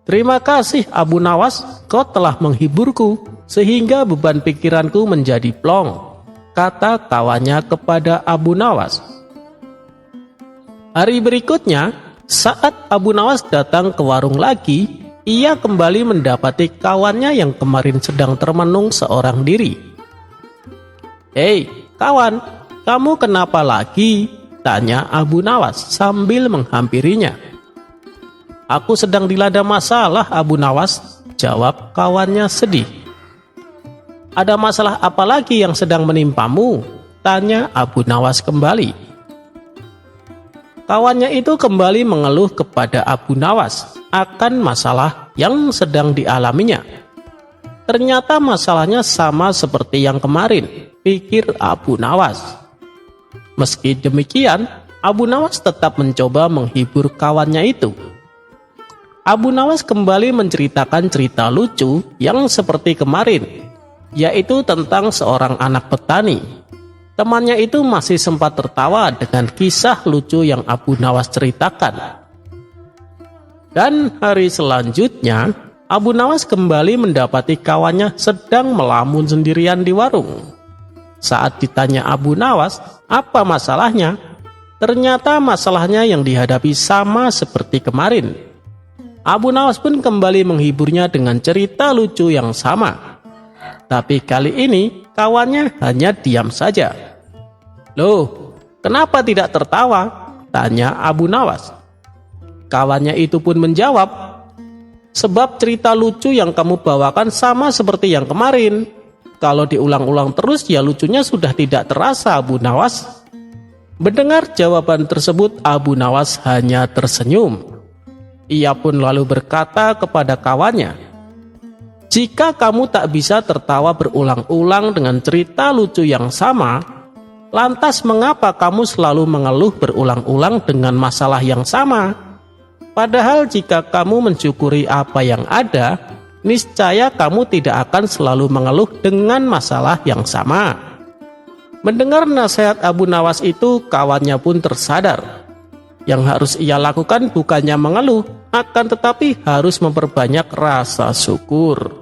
"Terima kasih Abu Nawas, kau telah menghiburku sehingga beban pikiranku menjadi plong," kata kawannya kepada Abu Nawas. Hari berikutnya, saat Abu Nawas datang ke warung lagi, ia kembali mendapati kawannya yang kemarin sedang termenung seorang diri. "Hei, kawan, kamu kenapa lagi?" tanya Abu Nawas sambil menghampirinya. "Aku sedang dilanda masalah, Abu Nawas," jawab kawannya sedih. "Ada masalah apa lagi yang sedang menimpamu?" tanya Abu Nawas kembali. Kawannya itu kembali mengeluh kepada Abu Nawas akan masalah yang sedang dialaminya. Ternyata masalahnya sama seperti yang kemarin, pikir Abu Nawas. Meski demikian, Abu Nawas tetap mencoba menghibur kawannya itu. Abu Nawas kembali menceritakan cerita lucu yang seperti kemarin, yaitu tentang seorang anak petani. Temannya itu masih sempat tertawa dengan kisah lucu yang Abu Nawas ceritakan. Dan hari selanjutnya, Abu Nawas kembali mendapati kawannya sedang melamun sendirian di warung. Saat ditanya Abu Nawas, apa masalahnya? Ternyata masalahnya yang dihadapi sama seperti kemarin. Abu Nawas pun kembali menghiburnya dengan cerita lucu yang sama. Tapi kali ini kawannya hanya diam saja. "Loh, kenapa tidak tertawa?" tanya Abu Nawas. Kawannya itu pun menjawab, "Sebab cerita lucu yang kamu bawakan sama seperti yang kemarin. Kalau diulang-ulang terus ya lucunya sudah tidak terasa, Abu Nawas." Mendengar jawaban tersebut, Abu Nawas hanya tersenyum. Ia pun lalu berkata kepada kawannya, "Jika kamu tak bisa tertawa berulang-ulang dengan cerita lucu yang sama, lantas mengapa kamu selalu mengeluh berulang-ulang dengan masalah yang sama? Padahal jika kamu mensyukuri apa yang ada, niscaya kamu tidak akan selalu mengeluh dengan masalah yang sama." Mendengar nasihat Abu Nawas itu, kawannya pun tersadar. Yang harus ia lakukan bukannya mengeluh, akan tetapi harus memperbanyak rasa syukur.